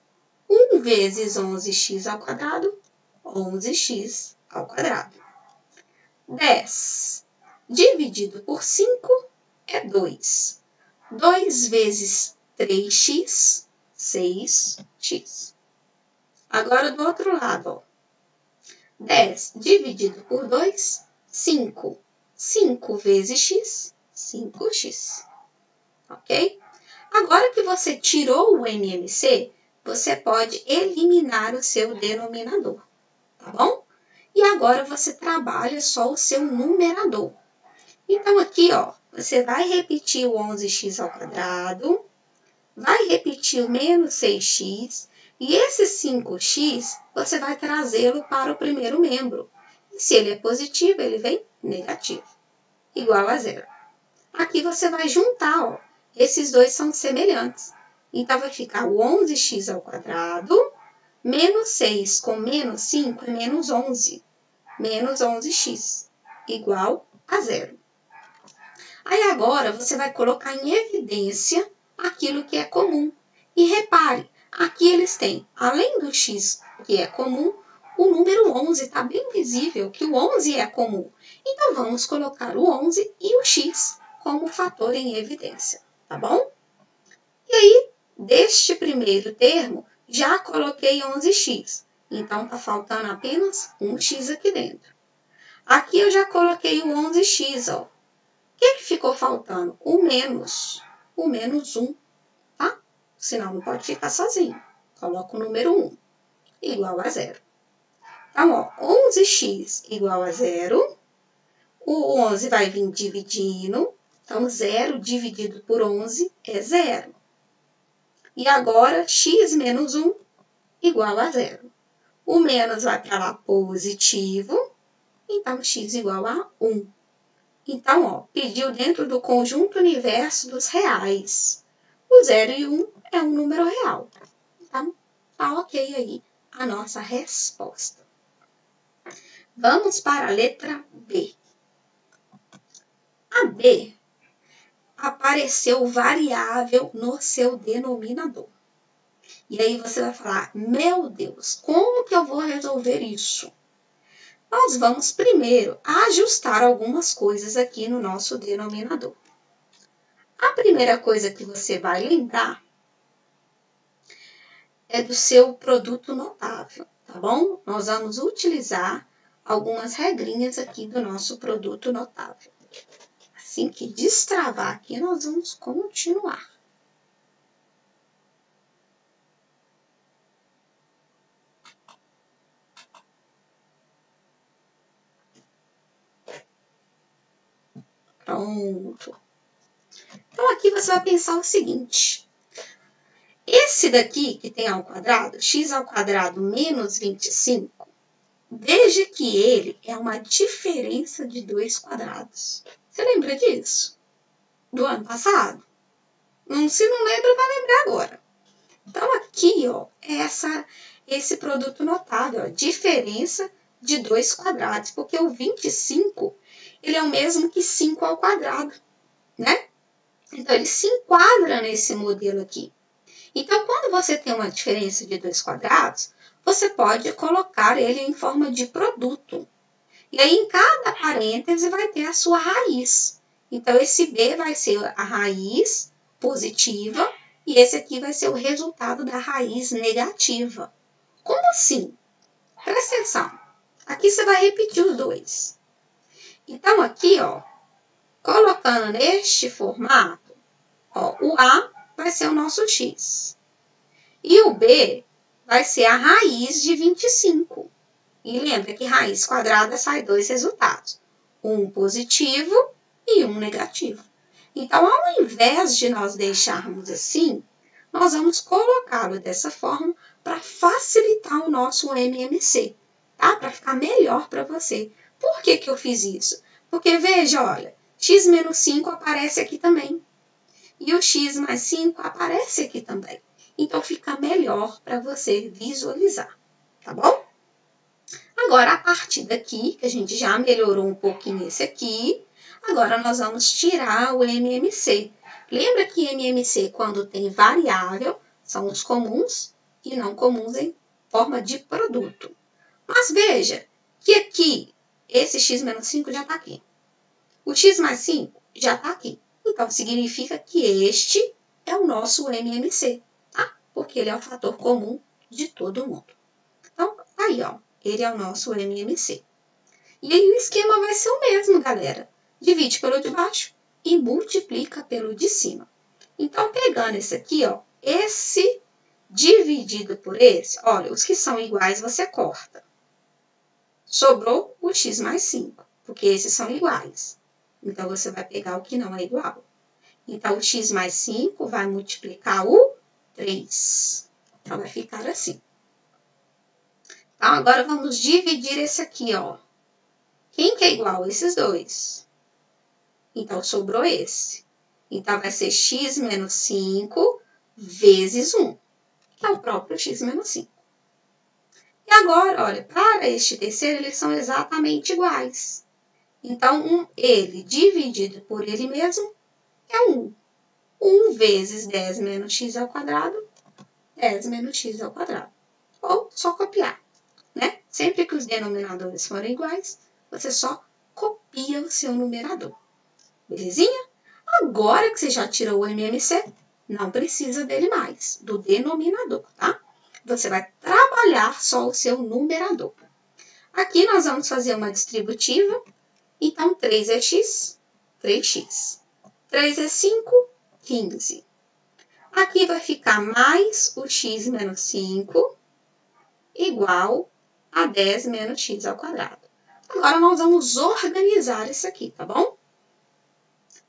1 vezes 11x ao quadrado, 11x ao quadrado. 10 dividido por 5 é 2. 2 vezes 3x, 6x. Agora, do outro lado, ó. 10 dividido por 2, 5. 5 vezes x, 5x. Ok? Agora que você tirou o MMC, você pode eliminar o seu denominador, tá bom? E agora você trabalha só o seu numerador. Então, aqui, ó, você vai repetir o 11x ao quadrado, vai repetir o menos 6x, e esse 5x, você vai trazê-lo para o primeiro membro. E se ele é positivo, ele vem negativo, igual a zero. Aqui você vai juntar, ó, esses dois são semelhantes. Então, vai ficar o 11x ao quadrado, menos 6 com menos 5 é menos 11. Menos 11x, igual a zero. Aí agora você vai colocar em evidência aquilo que é comum. E repare, aqui eles têm, além do x que é comum, o número 11 está bem visível que o 11 é comum. Então, vamos colocar o 11 e o x como fator em evidência, tá bom? E aí, deste primeiro termo, já coloquei 11x. Então, está faltando apenas um x aqui dentro. Aqui eu já coloquei o 11x, ó. O que ficou faltando? O menos 1, tá? Senão não pode ficar sozinho. Coloca o número 1, igual a 0. Então, ó, 11x igual a 0. O 11 vai vir dividindo. Então, 0 dividido por 11 é 0. E agora, x menos 1 igual a 0. O menos vai para lá positivo. Então, x igual a 1. Então, ó, pediu dentro do conjunto universo dos reais. O 0 e 1 é um número real. Então, tá ok aí a nossa resposta. Vamos para a letra B. A B apareceu variável no seu denominador. E aí você vai falar, meu Deus, como que eu vou resolver isso? Nós vamos primeiro ajustar algumas coisas aqui no nosso denominador. A primeira coisa que você vai lembrar é do seu produto notável, tá bom? Nós vamos utilizar algumas regrinhas aqui do nosso produto notável. Assim que destravar aqui, nós vamos continuar. Pronto. Então, aqui você vai pensar o seguinte. Esse daqui, que tem ao quadrado, x ao quadrado menos 25, veja que ele é uma diferença de 2 quadrados. Você lembra disso? Do ano passado? Se não lembra, vai lembrar agora. Então, aqui, ó, é esse produto notável, ó, diferença de 2 quadrados, porque o 25, ele é o mesmo que 5 ao quadrado, né? Então, ele se enquadra nesse modelo aqui. Então, quando você tem uma diferença de 2 quadrados, você pode colocar ele em forma de produto. E aí, em cada parêntese, vai ter a sua raiz. Então, esse B vai ser a raiz positiva e esse aqui vai ser o resultado da raiz negativa. Como assim? Presta atenção. Aqui você vai repetir os dois. Então, aqui, ó, colocando neste formato, ó, o A vai ser o nosso x. E o b vai ser a raiz de 25. E lembra que raiz quadrada sai 2 resultados. Um positivo e um negativo. Então, ao invés de nós deixarmos assim, nós vamos colocá-lo dessa forma para facilitar o nosso MMC, tá? Para ficar melhor para você. Por que que eu fiz isso? Porque, veja, olha, x menos 5 aparece aqui também. E o x mais 5 aparece aqui também. Então, fica melhor para você visualizar, tá bom? Agora, a partir daqui, que a gente já melhorou um pouquinho esse aqui, agora nós vamos tirar o MMC. Lembra que MMC, quando tem variável, são os comuns e não comuns em forma de produto. Mas veja que aqui, esse x menos 5 já está aqui. O x mais 5 já está aqui. Então, significa que este é o nosso MMC, tá? Porque ele é o fator comum de todo mundo. Então, aí, ó, ele é o nosso MMC. E aí o esquema vai ser o mesmo, galera. Divide pelo de baixo e multiplica pelo de cima. Então, pegando esse aqui, ó, esse dividido por esse, olha, os que são iguais você corta. Sobrou o x mais 5, porque esses são iguais. Então, você vai pegar o que não é igual. Então, o x mais 5 vai multiplicar o 3. Então, vai ficar assim. Então, agora vamos dividir esse aqui, ó. Quem que é igual? Esses dois. Então, sobrou esse. Então, vai ser x menos 5 vezes 1, que é o próprio x menos 5. E agora, olha, para este terceiro, eles são exatamente iguais. Então, ele dividido por ele mesmo é 1. 1 vezes 10 menos x ao quadrado, 10 menos x ao quadrado. Ou só copiar, né? Sempre que os denominadores forem iguais, você só copia o seu numerador. Belezinha? Agora que você já tirou o MMC, não precisa dele mais, do denominador, tá? Você vai trabalhar só o seu numerador. Aqui nós vamos fazer uma distributiva. Então, 3 é x, 3x. 3 é 5, 15. Aqui vai ficar mais o x menos 5 igual a 10 menos x ao quadrado. Agora, nós vamos organizar isso aqui, tá bom?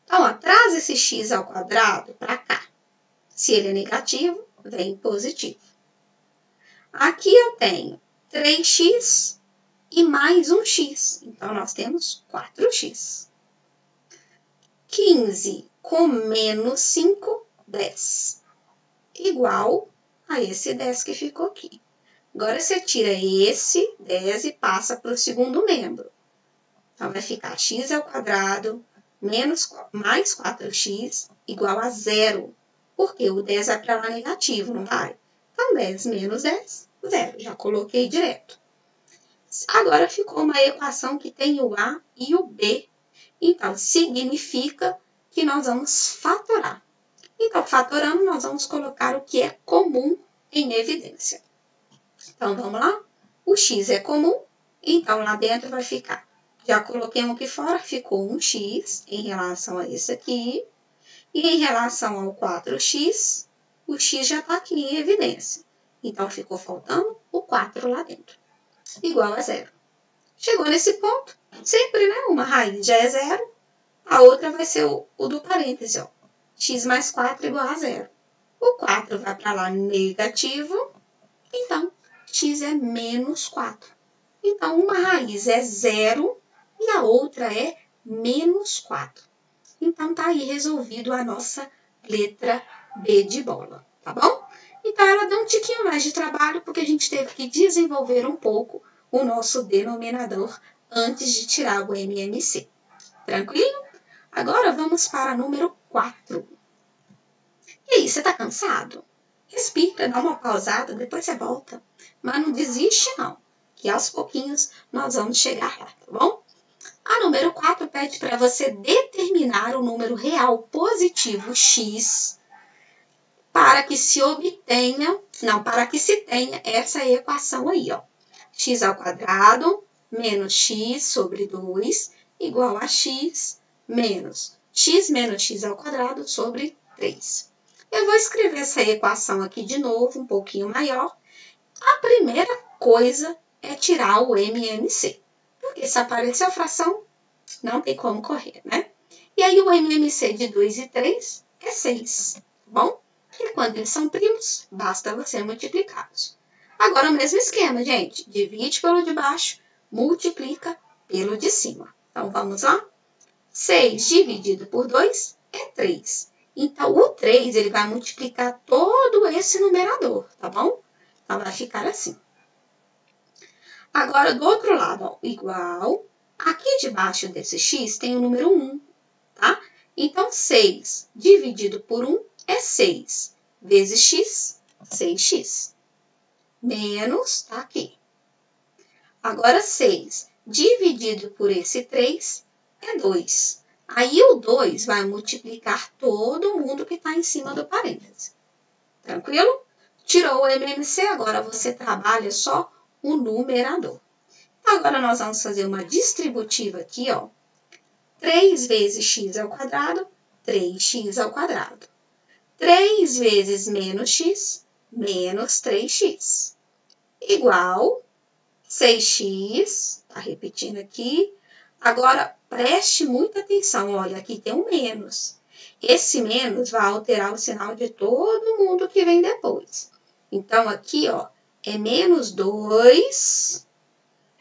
Então, ó, traz esse x ao quadrado para cá. Se ele é negativo, vem positivo. Aqui eu tenho 3x e mais um x. Então, nós temos 4x. 15 com menos 5, 10. Igual a esse 10 que ficou aqui. Agora, você tira esse 10 e passa para o segundo membro. Então, vai ficar x ao quadrado mais 4x igual a 0. Porque o 10 vai para lá negativo, não vai? Então, 10 menos 10, 0. Já coloquei direto. Agora, ficou uma equação que tem o a e o b. Então, significa que nós vamos fatorar. Então, fatorando, nós vamos colocar o que é comum em evidência. Então, vamos lá? O x é comum, então lá dentro vai ficar. Já coloquei um aqui fora, ficou um x em relação a esse aqui. E em relação ao 4x, o x já está aqui em evidência. Então, ficou faltando o 4 lá dentro. Igual a 0. Chegou nesse ponto, sempre, né? Uma raiz já é 0. A outra vai ser o do parêntese, ó. X mais 4 igual a 0. O 4 vai para lá negativo, então, x é menos 4. Então, uma raiz é 0 e a outra é menos 4. Então, tá aí resolvido a nossa letra B de bola, tá bom? Então, ela deu um tiquinho mais de trabalho, porque a gente teve que desenvolver um pouco o nosso denominador antes de tirar o MMC. Tranquilo? Agora, vamos para número 4. E aí, você tá cansado? Respira, dá uma pausada, depois você volta. Mas não desiste, não, que aos pouquinhos nós vamos chegar lá, tá bom? A número 4 pede para você determinar o número real positivo x para que se tenha essa equação aí, ó. X ao quadrado menos x sobre 2 igual a x menos x ao quadrado sobre 3. Eu vou escrever essa equação aqui de novo, um pouquinho maior. A primeira coisa é tirar o MMC. Porque se aparecer a fração, não tem como correr, né? E aí o MMC de 2 e 3 é 6, tá bom? E quando eles são primos, basta você multiplicá-los. Agora o mesmo esquema, gente. Divide pelo de baixo, multiplica pelo de cima. Então vamos lá? 6 dividido por 2 é 3. Então o 3 ele vai multiplicar todo esse numerador, tá bom? Então vai ficar assim. Agora do outro lado, ó, igual. Aqui debaixo desse x tem o número 1, tá? Então 6 dividido por 1 é 6. Vezes x, 6x. Menos, tá aqui. Agora 6 dividido por esse 3 é 2. Aí o 2 vai multiplicar todo mundo que está em cima do parêntese. Tranquilo? Tirou o MMC, agora você trabalha só o numerador. Então, agora nós vamos fazer uma distributiva aqui, ó. 3 vezes x ao quadrado, 3x ao quadrado. 3 vezes menos x, menos 3x. Igual 6x, tá repetindo aqui. Agora, preste muita atenção, olha, aqui tem um menos. Esse menos vai alterar o sinal de todo mundo que vem depois. Então, aqui, ó, é menos 2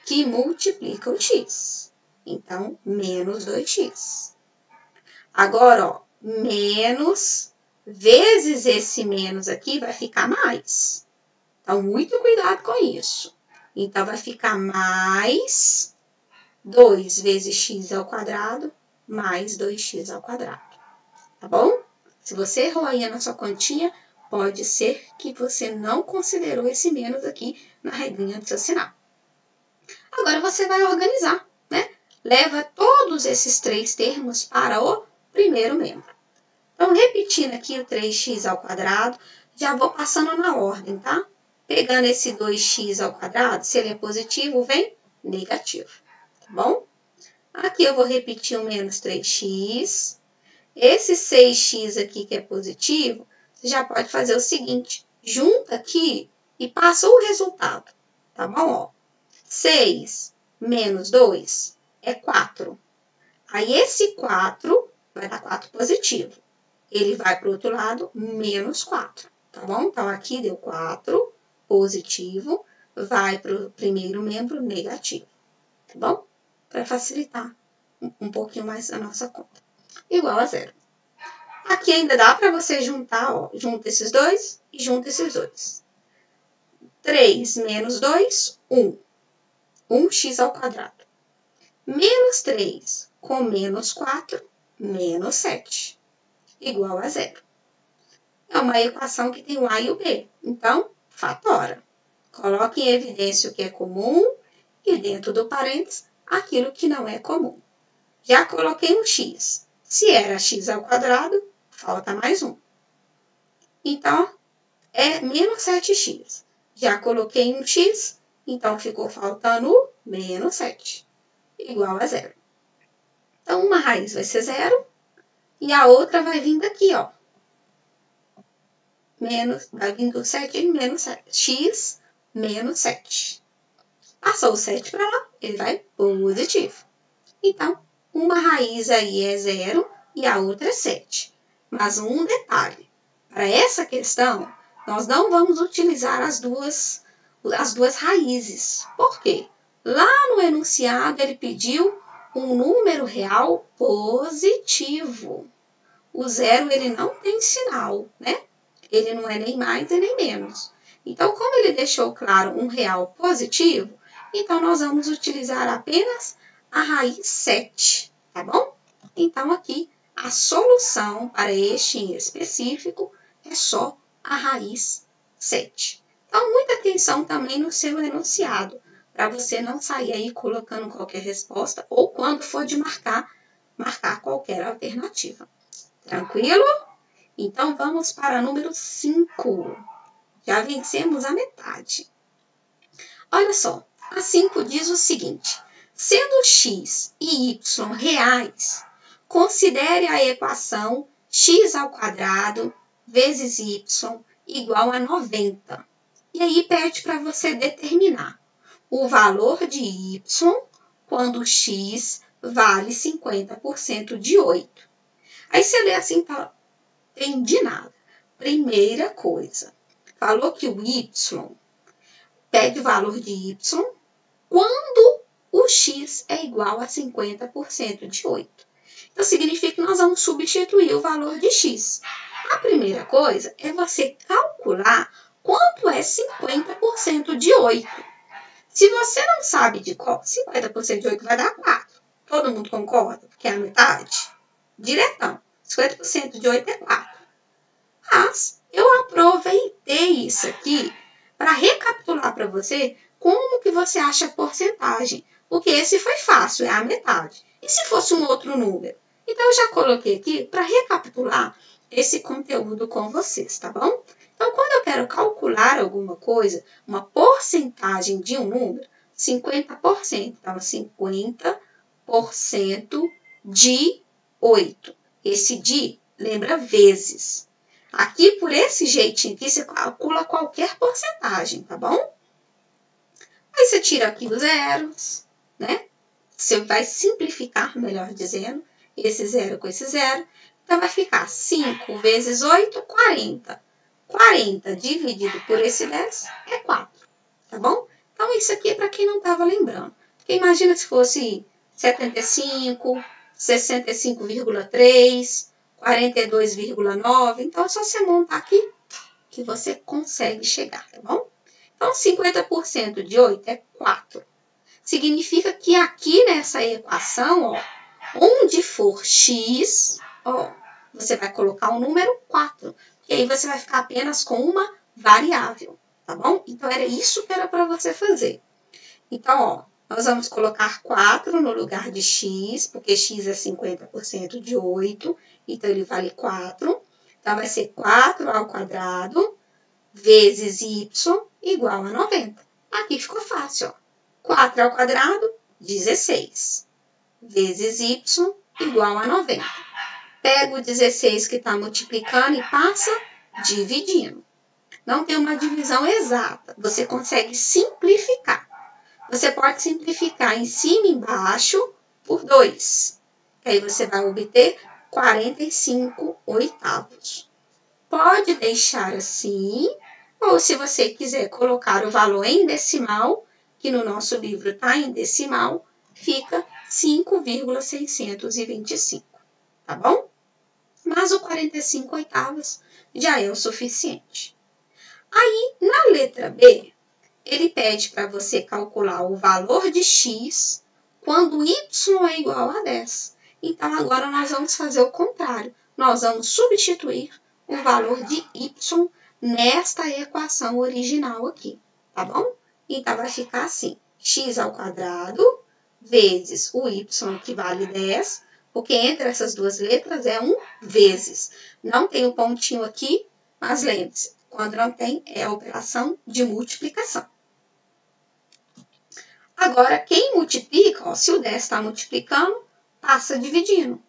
que multiplica o x. Então, menos 2x. Agora, ó, menos vezes esse menos aqui vai ficar mais. Então, muito cuidado com isso. Então, vai ficar mais 2 vezes x ao quadrado mais 2x ao quadrado. Tá bom? Se você errou aí na sua continha, pode ser que você não considerou esse menos aqui na regrinha do seu sinal. Agora você vai organizar, né? Leva todos esses 3 termos para o primeiro membro. Então, repetindo aqui o 3x ao quadrado, já vou passando na ordem, tá? Pegando esse 2x ao quadrado, se ele é positivo, vem negativo, tá bom? Aqui eu vou repetir o menos 3x. Esse 6x aqui que é positivo, você já pode fazer o seguinte, junta aqui e passa o resultado, tá bom? Ó, 6 menos 2 é 4. Aí esse 4 vai dar 4 positivo. Ele vai para o outro lado, menos 4, tá bom? Então, aqui deu 4 positivo, vai para o primeiro membro negativo, tá bom? Para facilitar um pouquinho mais a nossa conta. Igual a 0. Aqui ainda dá para você juntar, ó, junta esses dois e junta esses dois. 3 menos 2, 1. 1x ao quadrado. Menos 3 com menos 4, menos 7. Igual a 0. É uma equação que tem o A e o B. Então, fatora. Coloque em evidência o que é comum e dentro do parênteses aquilo que não é comum. Já coloquei um x. Se era x ao quadrado, falta mais 1. Então, é menos 7x. Já coloquei um x, então ficou faltando menos 7. Igual a 0. Então, uma raiz vai ser 0 e a outra vai vir daqui, ó. Vai vir do 7 menos 7. X menos 7. Passou o 7 para lá, ele vai positivo. Então, uma raiz aí é 0 e a outra é 7. Mas um detalhe, para essa questão, nós não vamos utilizar as duas raízes. Por quê? Lá no enunciado, ele pediu um número real positivo. O 0, ele não tem sinal, né? Ele não é nem mais e nem menos. Então, como ele deixou claro um real positivo, então nós vamos utilizar apenas a raiz 7, tá bom? Então, aqui, a solução para este em específico é só a raiz 7. Então, muita atenção também no seu enunciado, para você não sair aí colocando qualquer resposta ou quando for de marcar qualquer alternativa. Tranquilo? Então, vamos para número 5. Já vencemos a metade. Olha só, a 5 diz o seguinte, sendo x e y reais, considere a equação x ao quadrado vezes y igual a 90. E aí pede para você determinar o valor de y quando x vale 50% de 8. Aí você lê assim e fala, entendi nada. Primeira coisa, falou que o y pede o valor de y quando o x é igual a 50% de 8. Então, significa que nós vamos substituir o valor de x. A primeira coisa é você calcular quanto é 50% de 8. Se você não sabe de qual, 50% de 8 vai dar 4. Todo mundo concorda? Porque é a metade? Diretão. 50% de 8 é 4. Mas eu aproveitei isso aqui para recapitular para você como que você acha a porcentagem. Porque esse foi fácil, é a metade. E se fosse um outro número? Então, eu já coloquei aqui para recapitular esse conteúdo com vocês, tá bom? Então, quando eu quero calcular alguma coisa, uma porcentagem de um número, 50%. Então, 50% de 8. Esse de, lembra, vezes. Aqui, por esse jeitinho aqui, você calcula qualquer porcentagem, tá bom? Aí você tira aqui os zeros, né? Você vai simplificar, melhor dizendo, esse zero com esse zero. Então, vai ficar 5 vezes 8, 40. 40 dividido por esse 10 é 4, tá bom? Então, isso aqui é para quem não estava lembrando. Porque imagina se fosse 75, 65,3, 42,9. Então, é só você montar aqui que você consegue chegar, tá bom? Então, 50% de 8 é 4. Significa que aqui nessa equação, ó, onde for x, ó, você vai colocar o número 4. E aí você vai ficar apenas com uma variável, tá bom? Então, era isso que era para você fazer. Então, ó, nós vamos colocar 4 no lugar de x, porque x é 50% de 8, então ele vale 4. Então, vai ser 4 ao quadrado vezes y igual a 90. Aqui ficou fácil, ó. 4 ao quadrado, 16, vezes y igual a 90. Pega o 16 que está multiplicando e passa dividindo. Não tem uma divisão exata, você consegue simplificar. Você pode simplificar em cima e embaixo por 2. Aí você vai obter 45 oitavos. Pode deixar assim, ou se você quiser colocar o valor em decimal, que no nosso livro está em decimal, fica 5,625, tá bom? Mas o 45 oitavos já é o suficiente. Aí, na letra B, ele pede para você calcular o valor de x quando y é igual a 10. Então, agora nós vamos fazer o contrário. Nós vamos substituir o valor de y nesta equação original aqui, tá bom? Então, vai ficar assim, x ao quadrado vezes o y, que vale 10, porque entre essas duas letras é um vezes. Não tem o pontinho aqui, mas lembre-se, quando não tem, é a operação de multiplicação. Agora, quem multiplica, ó, se o 10 está multiplicando, passa dividindo.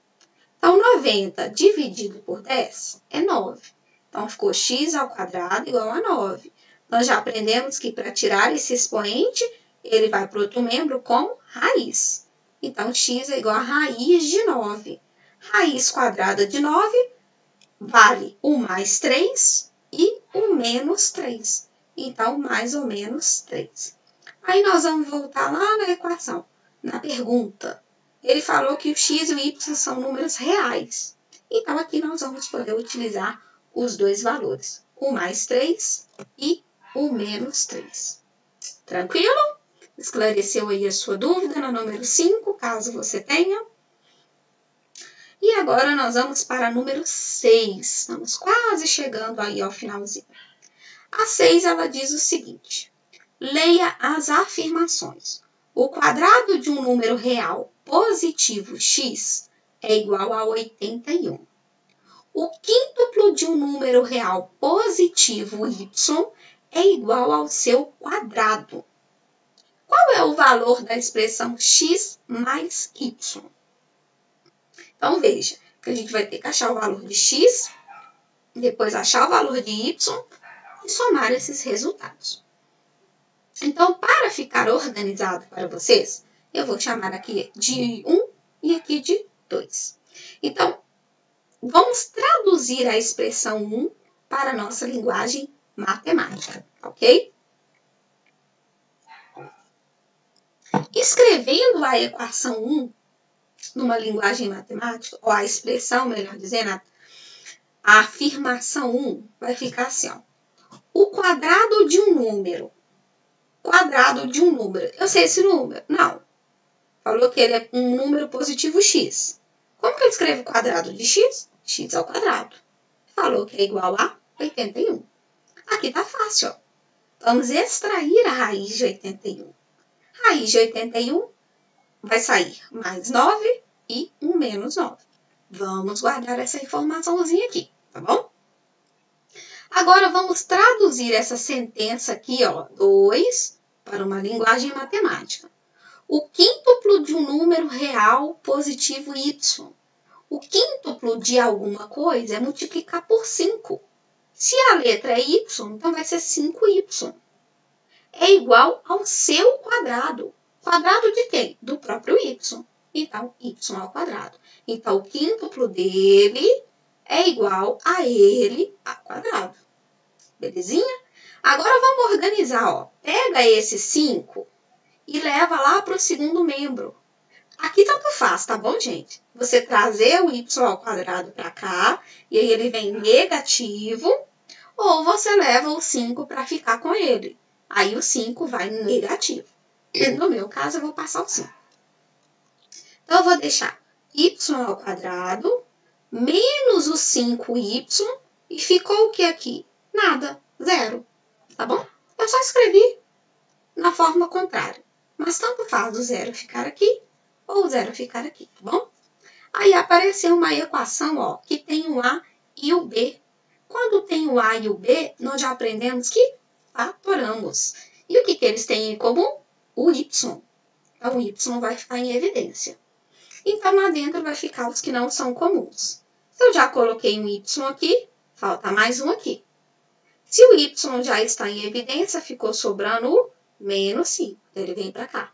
Então, 90 dividido por 10 é 9. Então, ficou x ao quadrado igual a 9. Nós já aprendemos que para tirar esse expoente, ele vai para outro membro como raiz. Então, x é igual a raiz de 9. Raiz quadrada de 9 vale o mais 3 e o menos 3. Então, mais ou menos 3. Aí, nós vamos voltar lá na equação, na pergunta. Ele falou que o x e o y são números reais. Então, aqui nós vamos poder utilizar os dois valores, o mais 3 e o menos 3. Tranquilo? Esclareceu aí a sua dúvida na número 5, caso você tenha. E agora nós vamos para a número 6. Estamos quase chegando aí ao finalzinho. A 6, ela diz o seguinte. Leia as afirmações. O quadrado de um número real positivo x é igual a 81. O quíntuplo de um número real positivo y é igual ao seu quadrado. Qual é o valor da expressão x mais y? Então, veja que a gente vai ter que achar o valor de x depois achar o valor de y e somar esses resultados. Então, para ficar organizado para vocês, eu vou chamar aqui de 1 e aqui de 2. Então, vamos traduzir a expressão 1 para a nossa linguagem matemática, ok? Escrevendo a equação 1 numa linguagem matemática, ou a expressão, melhor dizendo, a afirmação 1 vai ficar assim, ó. O quadrado de um número. Quadrado de um número. Eu sei esse número? Não. Falou que ele é um número positivo x. Como que eu escrevo o quadrado de x? X ao quadrado. Falou que é igual a 81. Aqui tá fácil, ó. Vamos extrair a raiz de 81. Raiz de 81 vai sair mais 9 e 1 menos 9. Vamos guardar essa informaçãozinha aqui, tá bom? Agora vamos traduzir essa sentença aqui, ó, 2, para uma linguagem matemática. O quíntuplo de um número real positivo y. O quíntuplo de alguma coisa é multiplicar por 5. Se a letra é y, então vai ser 5y. É igual ao seu quadrado. Quadrado de quem? Do próprio y. Então, y ao quadrado. Então, o quíntuplo dele é igual a ele ao quadrado. Belezinha? Agora vamos organizar, ó. Pega esse 5 e leva lá para o segundo membro. Aqui tanto faz, tá bom, gente? Você trazer o y ao quadrado para cá, e aí ele vem negativo, ou você leva o 5 para ficar com ele. Aí o 5 vai negativo. No meu caso, eu vou passar o 5. Então, eu vou deixar y ao quadrado menos o 5y e ficou o que aqui? Nada, 0. Tá bom? Eu só escrevi na forma contrária. Mas tanto faz o 0 ficar aqui ou o 0 ficar aqui, tá bom? Aí apareceu uma equação, ó, que tem o A e o B. Quando tem o A e o B, nós já aprendemos que fatoramos. E o que eles têm em comum? O y. Então, o y vai ficar em evidência. Então, lá dentro vai ficar os que não são comuns. Se eu já coloquei um y aqui, falta mais um aqui. Se o y já está em evidência, ficou sobrando o menos 5. Então, ele vem para cá,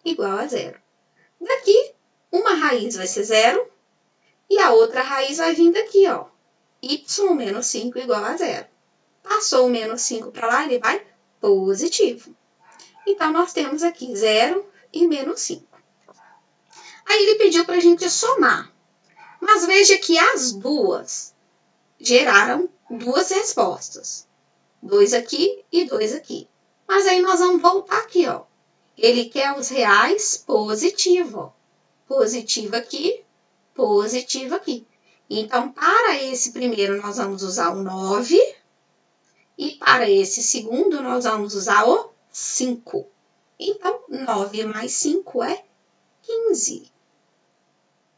igual a 0. Daqui, uma raiz vai ser 0 e a outra raiz vai vir daqui, ó. Y menos 5 igual a 0. Passou o menos 5 para lá, ele vai positivo. Então, nós temos aqui 0 e menos 5. Aí, ele pediu para a gente somar. Mas veja que as duas geraram duas respostas. 2 aqui e 2 aqui. Mas aí, nós vamos voltar aqui, ó. Ele quer os reais positivo. Positivo aqui, positivo aqui. Então, para esse primeiro, nós vamos usar o 9. E para esse segundo, nós vamos usar o 5. Então, 9 mais 5 é 15.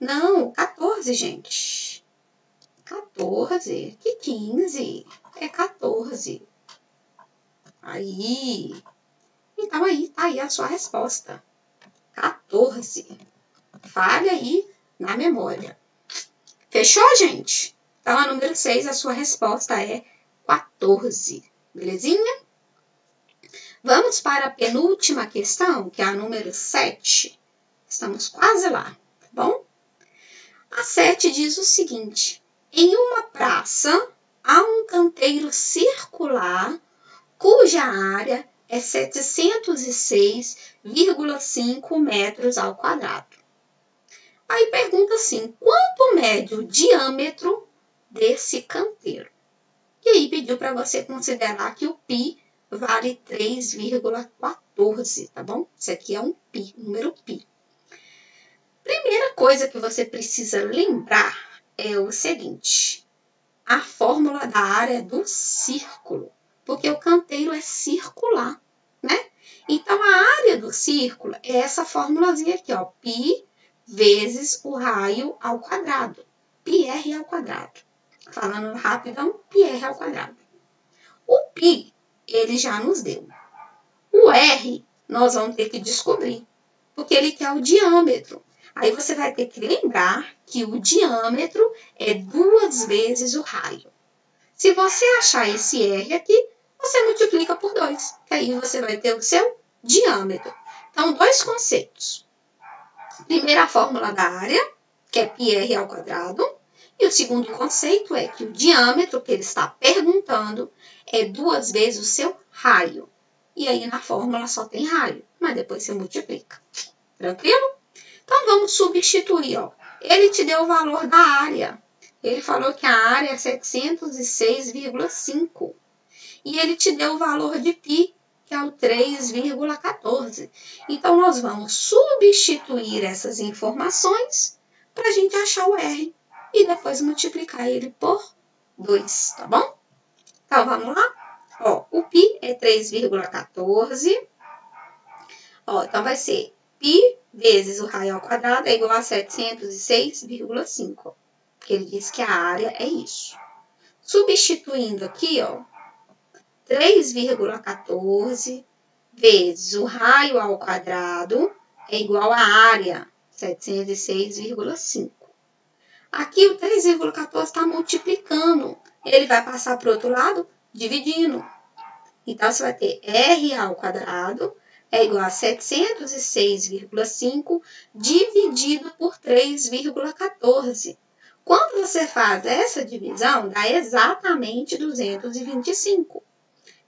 Não, 14, gente. 14. Que 15? É 14. Aí. Então, aí tá aí a sua resposta. 14. Fale aí na memória. Fechou, gente? Então, a número 6, a sua resposta é 14. Belezinha? Vamos para a penúltima questão, que é a número 7. Estamos quase lá, tá bom? A 7 diz o seguinte. Em uma praça, há um canteiro circular cuja área é 706,5 metros ao quadrado. Aí pergunta assim, quanto mede o diâmetro desse canteiro? E aí pediu para você considerar que o π vale 3,14, tá bom? Isso aqui é um π, número π. Primeira coisa que você precisa lembrar é o seguinte, a fórmula da área do círculo, porque o canteiro é circular, né? Então, a área do círculo é essa formulazinha aqui, ó, π vezes o raio ao quadrado, πr ao quadrado. Falando rapidão, πr ao quadrado. O π, ele já nos deu. O r, nós vamos ter que descobrir, porque ele quer o diâmetro. Aí você vai ter que lembrar que o diâmetro é 2 vezes o raio. Se você achar esse R aqui, você multiplica por 2, que aí você vai ter o seu diâmetro. Então, dois conceitos. Primeira fórmula da área, que é πr ao quadrado. E o segundo conceito é que o diâmetro que ele está perguntando é 2 vezes o seu raio. E aí na fórmula só tem raio, mas depois você multiplica. Tranquilo? Então vamos substituir, ó. Ele te deu o valor da área. Ele falou que a área é 706,5. E ele te deu o valor de π, que é o 3,14. Então nós vamos substituir essas informações para a gente achar o R. E depois multiplicar ele por 2, tá bom? Então, vamos lá? Ó, o π é 3,14. Ó, então, vai ser π vezes o raio ao quadrado é igual a 706,5. Porque ele diz que a área é isso. Substituindo aqui, ó, 3,14 vezes o raio ao quadrado é igual à área, 706,5. Aqui o 3,14 está multiplicando. Ele vai passar para o outro lado dividindo. Então, você vai ter R ao quadrado é igual a 706,5 dividido por 3,14. Quando você faz essa divisão, dá exatamente 225.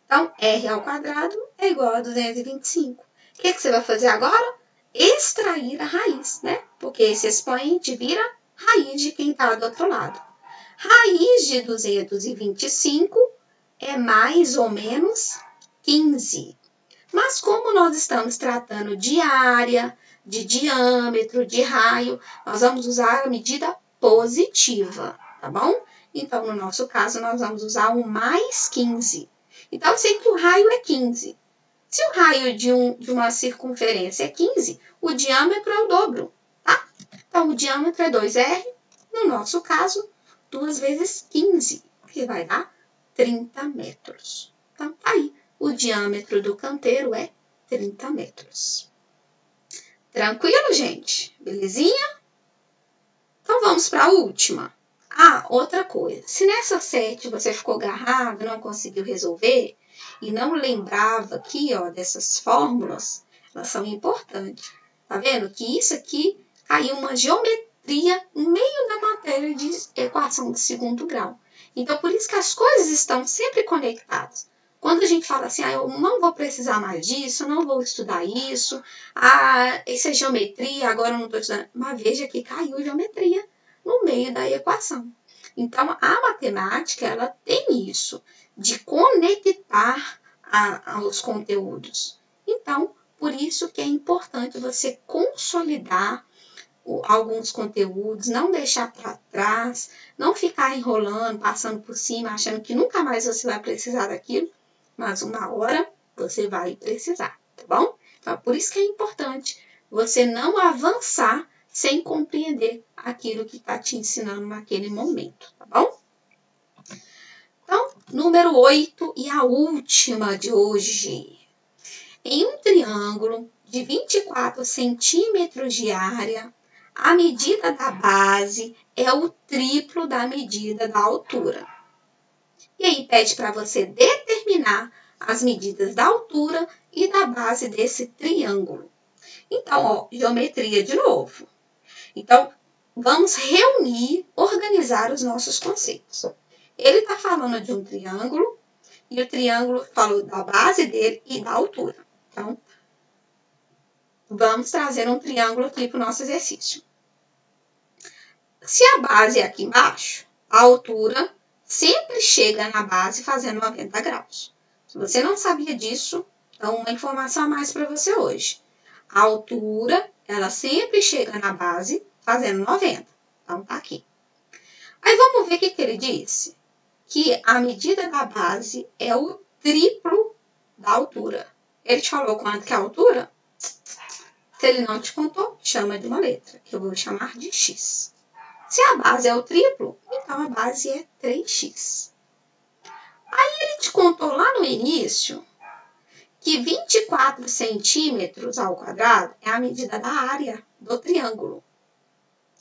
Então, R ao quadrado é igual a 225. O que você vai fazer agora? Extrair a raiz, né? Porque esse expoente vira raiz de quem está do outro lado. Raiz de 225 é mais ou menos 15. Mas como nós estamos tratando de área, de diâmetro, de raio, nós vamos usar a medida positiva, tá bom? Então, no nosso caso, nós vamos usar o mais 15. Então, eu sei que o raio é 15. Se o raio de uma circunferência é 15, o diâmetro é o dobro, tá? Então, o diâmetro é 2R, no nosso caso, 2 vezes 15, que vai dar 30 metros. Então, tá aí, o diâmetro do canteiro é 30 metros. Tranquilo, gente? Belezinha? Então, vamos para a última. Ah, outra coisa. Se nessa 7 você ficou agarrado, não conseguiu resolver, e não lembrava aqui, ó, dessas fórmulas, elas são importantes. Tá vendo? Que isso aqui caiu uma geometria no meio da matéria de equação de segundo grau. Então, por isso que as coisas estão sempre conectadas. Quando a gente fala assim, eu não vou precisar mais disso, não vou estudar isso, isso é geometria, agora eu não estou estudando. Mas veja que caiu geometria no meio da equação. Então, a matemática, ela tem isso, de conectar aos conteúdos. Então, por isso que é importante você consolidar alguns conteúdos, não deixar para trás, não ficar enrolando, passando por cima, achando que nunca mais você vai precisar daquilo, mas uma hora você vai precisar, tá bom? Então, por isso que é importante você não avançar sem compreender aquilo que está te ensinando naquele momento, tá bom? Então, número 8 e a última de hoje. Em um triângulo de 24 centímetros de área, a medida da base é o triplo da medida da altura. E aí pede para você determinar as medidas da altura e da base desse triângulo. Então, ó, geometria de novo. Então, vamos reunir, organizar os nossos conceitos. Ele está falando de um triângulo, e o triângulo falou da base dele e da altura. Então, vamos trazer um triângulo aqui para o nosso exercício. Se a base é aqui embaixo, a altura sempre chega na base fazendo 90 graus. Se você não sabia disso, então uma informação a mais para você hoje. A altura, ela sempre chega na base fazendo 90. Então, tá aqui. Aí, vamos ver o que ele disse. Que a medida da base é o triplo da altura. Ele te falou quanto que é a altura? Se ele não te contou, chama de uma letra, que eu vou chamar de x. Se a base é o triplo, então a base é 3x. Aí ele te contou lá no início que 24 centímetros ao quadrado é a medida da área do triângulo.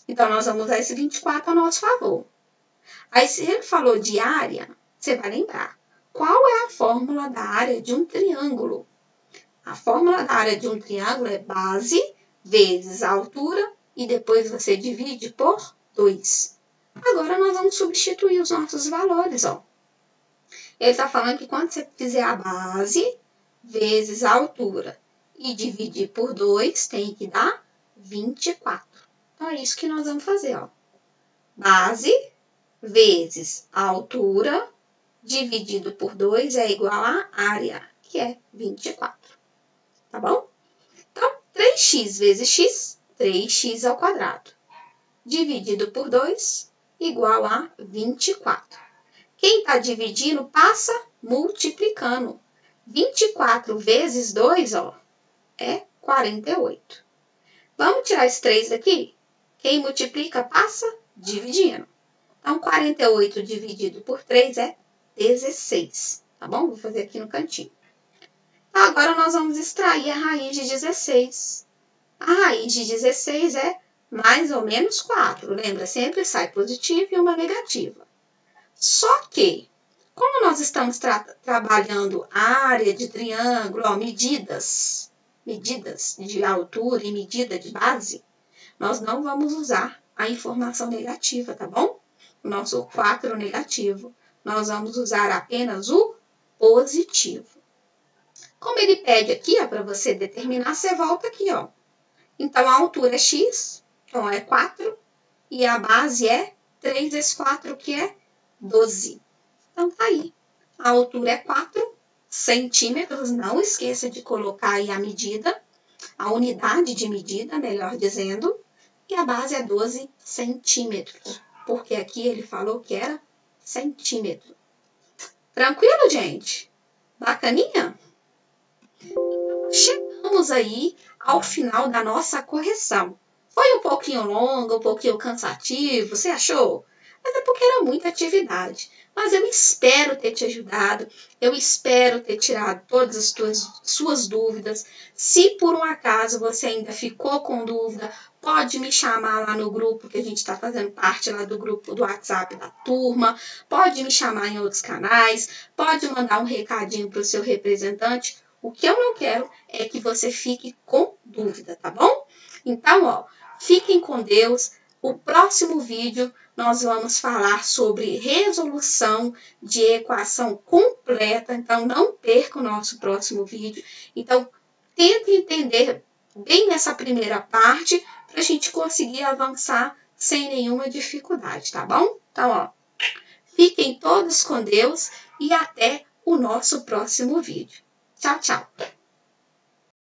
Então, nós vamos usar esse 24 a nosso favor. Aí, se ele falou de área, você vai lembrar. Qual é a fórmula da área de um triângulo? A fórmula da área de um triângulo é base vezes a altura e depois você divide por 2. Agora, nós vamos substituir os nossos valores, ó. Ele está falando que quando você fizer a base vezes a altura e dividir por 2, tem que dar 24. Então, é isso que nós vamos fazer, ó. Base vezes a altura dividido por 2 é igual a área, que é 24. Tá bom? Então, 3x vezes x, 3x ao quadrado. Dividido por 2, igual a 24. Quem está dividindo, passa multiplicando. 24 vezes 2, ó, é 48. Vamos tirar esse 3 daqui? Quem multiplica, passa dividindo. Então, 48 dividido por 3 é 16. Tá bom? Vou fazer aqui no cantinho. Agora, nós vamos extrair a raiz de 16. A raiz de 16 é mais ou menos 4. Lembra? Sempre sai positiva e uma negativa. Só que, como nós estamos trabalhando a área de triângulo, ó, medidas de altura e medida de base, nós não vamos usar a informação negativa, tá bom? O nosso 4 negativo. Nós vamos usar apenas o positivo. Como ele pede aqui, ó, para você determinar, você volta aqui, ó. Então, a altura é x, então é 4, e a base é 3 vezes 4, que é 12. Então, tá aí. A altura é 4 centímetros. Não esqueça de colocar aí a medida, a unidade de medida, melhor dizendo. E a base é 12 centímetros. Porque aqui ele falou que era centímetro. Tranquilo, gente? Bacaninha? Então, chegamos aí ao final da nossa correção. Foi um pouquinho longa, um pouquinho cansativo, você achou? Mas é porque era muita atividade. Mas eu espero ter te ajudado, eu espero ter tirado todas as suas dúvidas. Se por um acaso você ainda ficou com dúvida, pode me chamar lá no grupo, que a gente está fazendo parte lá do grupo do WhatsApp da turma. Pode me chamar em outros canais, pode mandar um recadinho para o seu representante. O que eu não quero é que você fique com dúvida, tá bom? Então, ó, fiquem com Deus. O próximo vídeo nós vamos falar sobre resolução de equação completa. Então, não perca o nosso próximo vídeo. Então, tente entender bem nessa primeira parte para a gente conseguir avançar sem nenhuma dificuldade, tá bom? Então, ó, fiquem todos com Deus e até o nosso próximo vídeo. Tchau, tchau!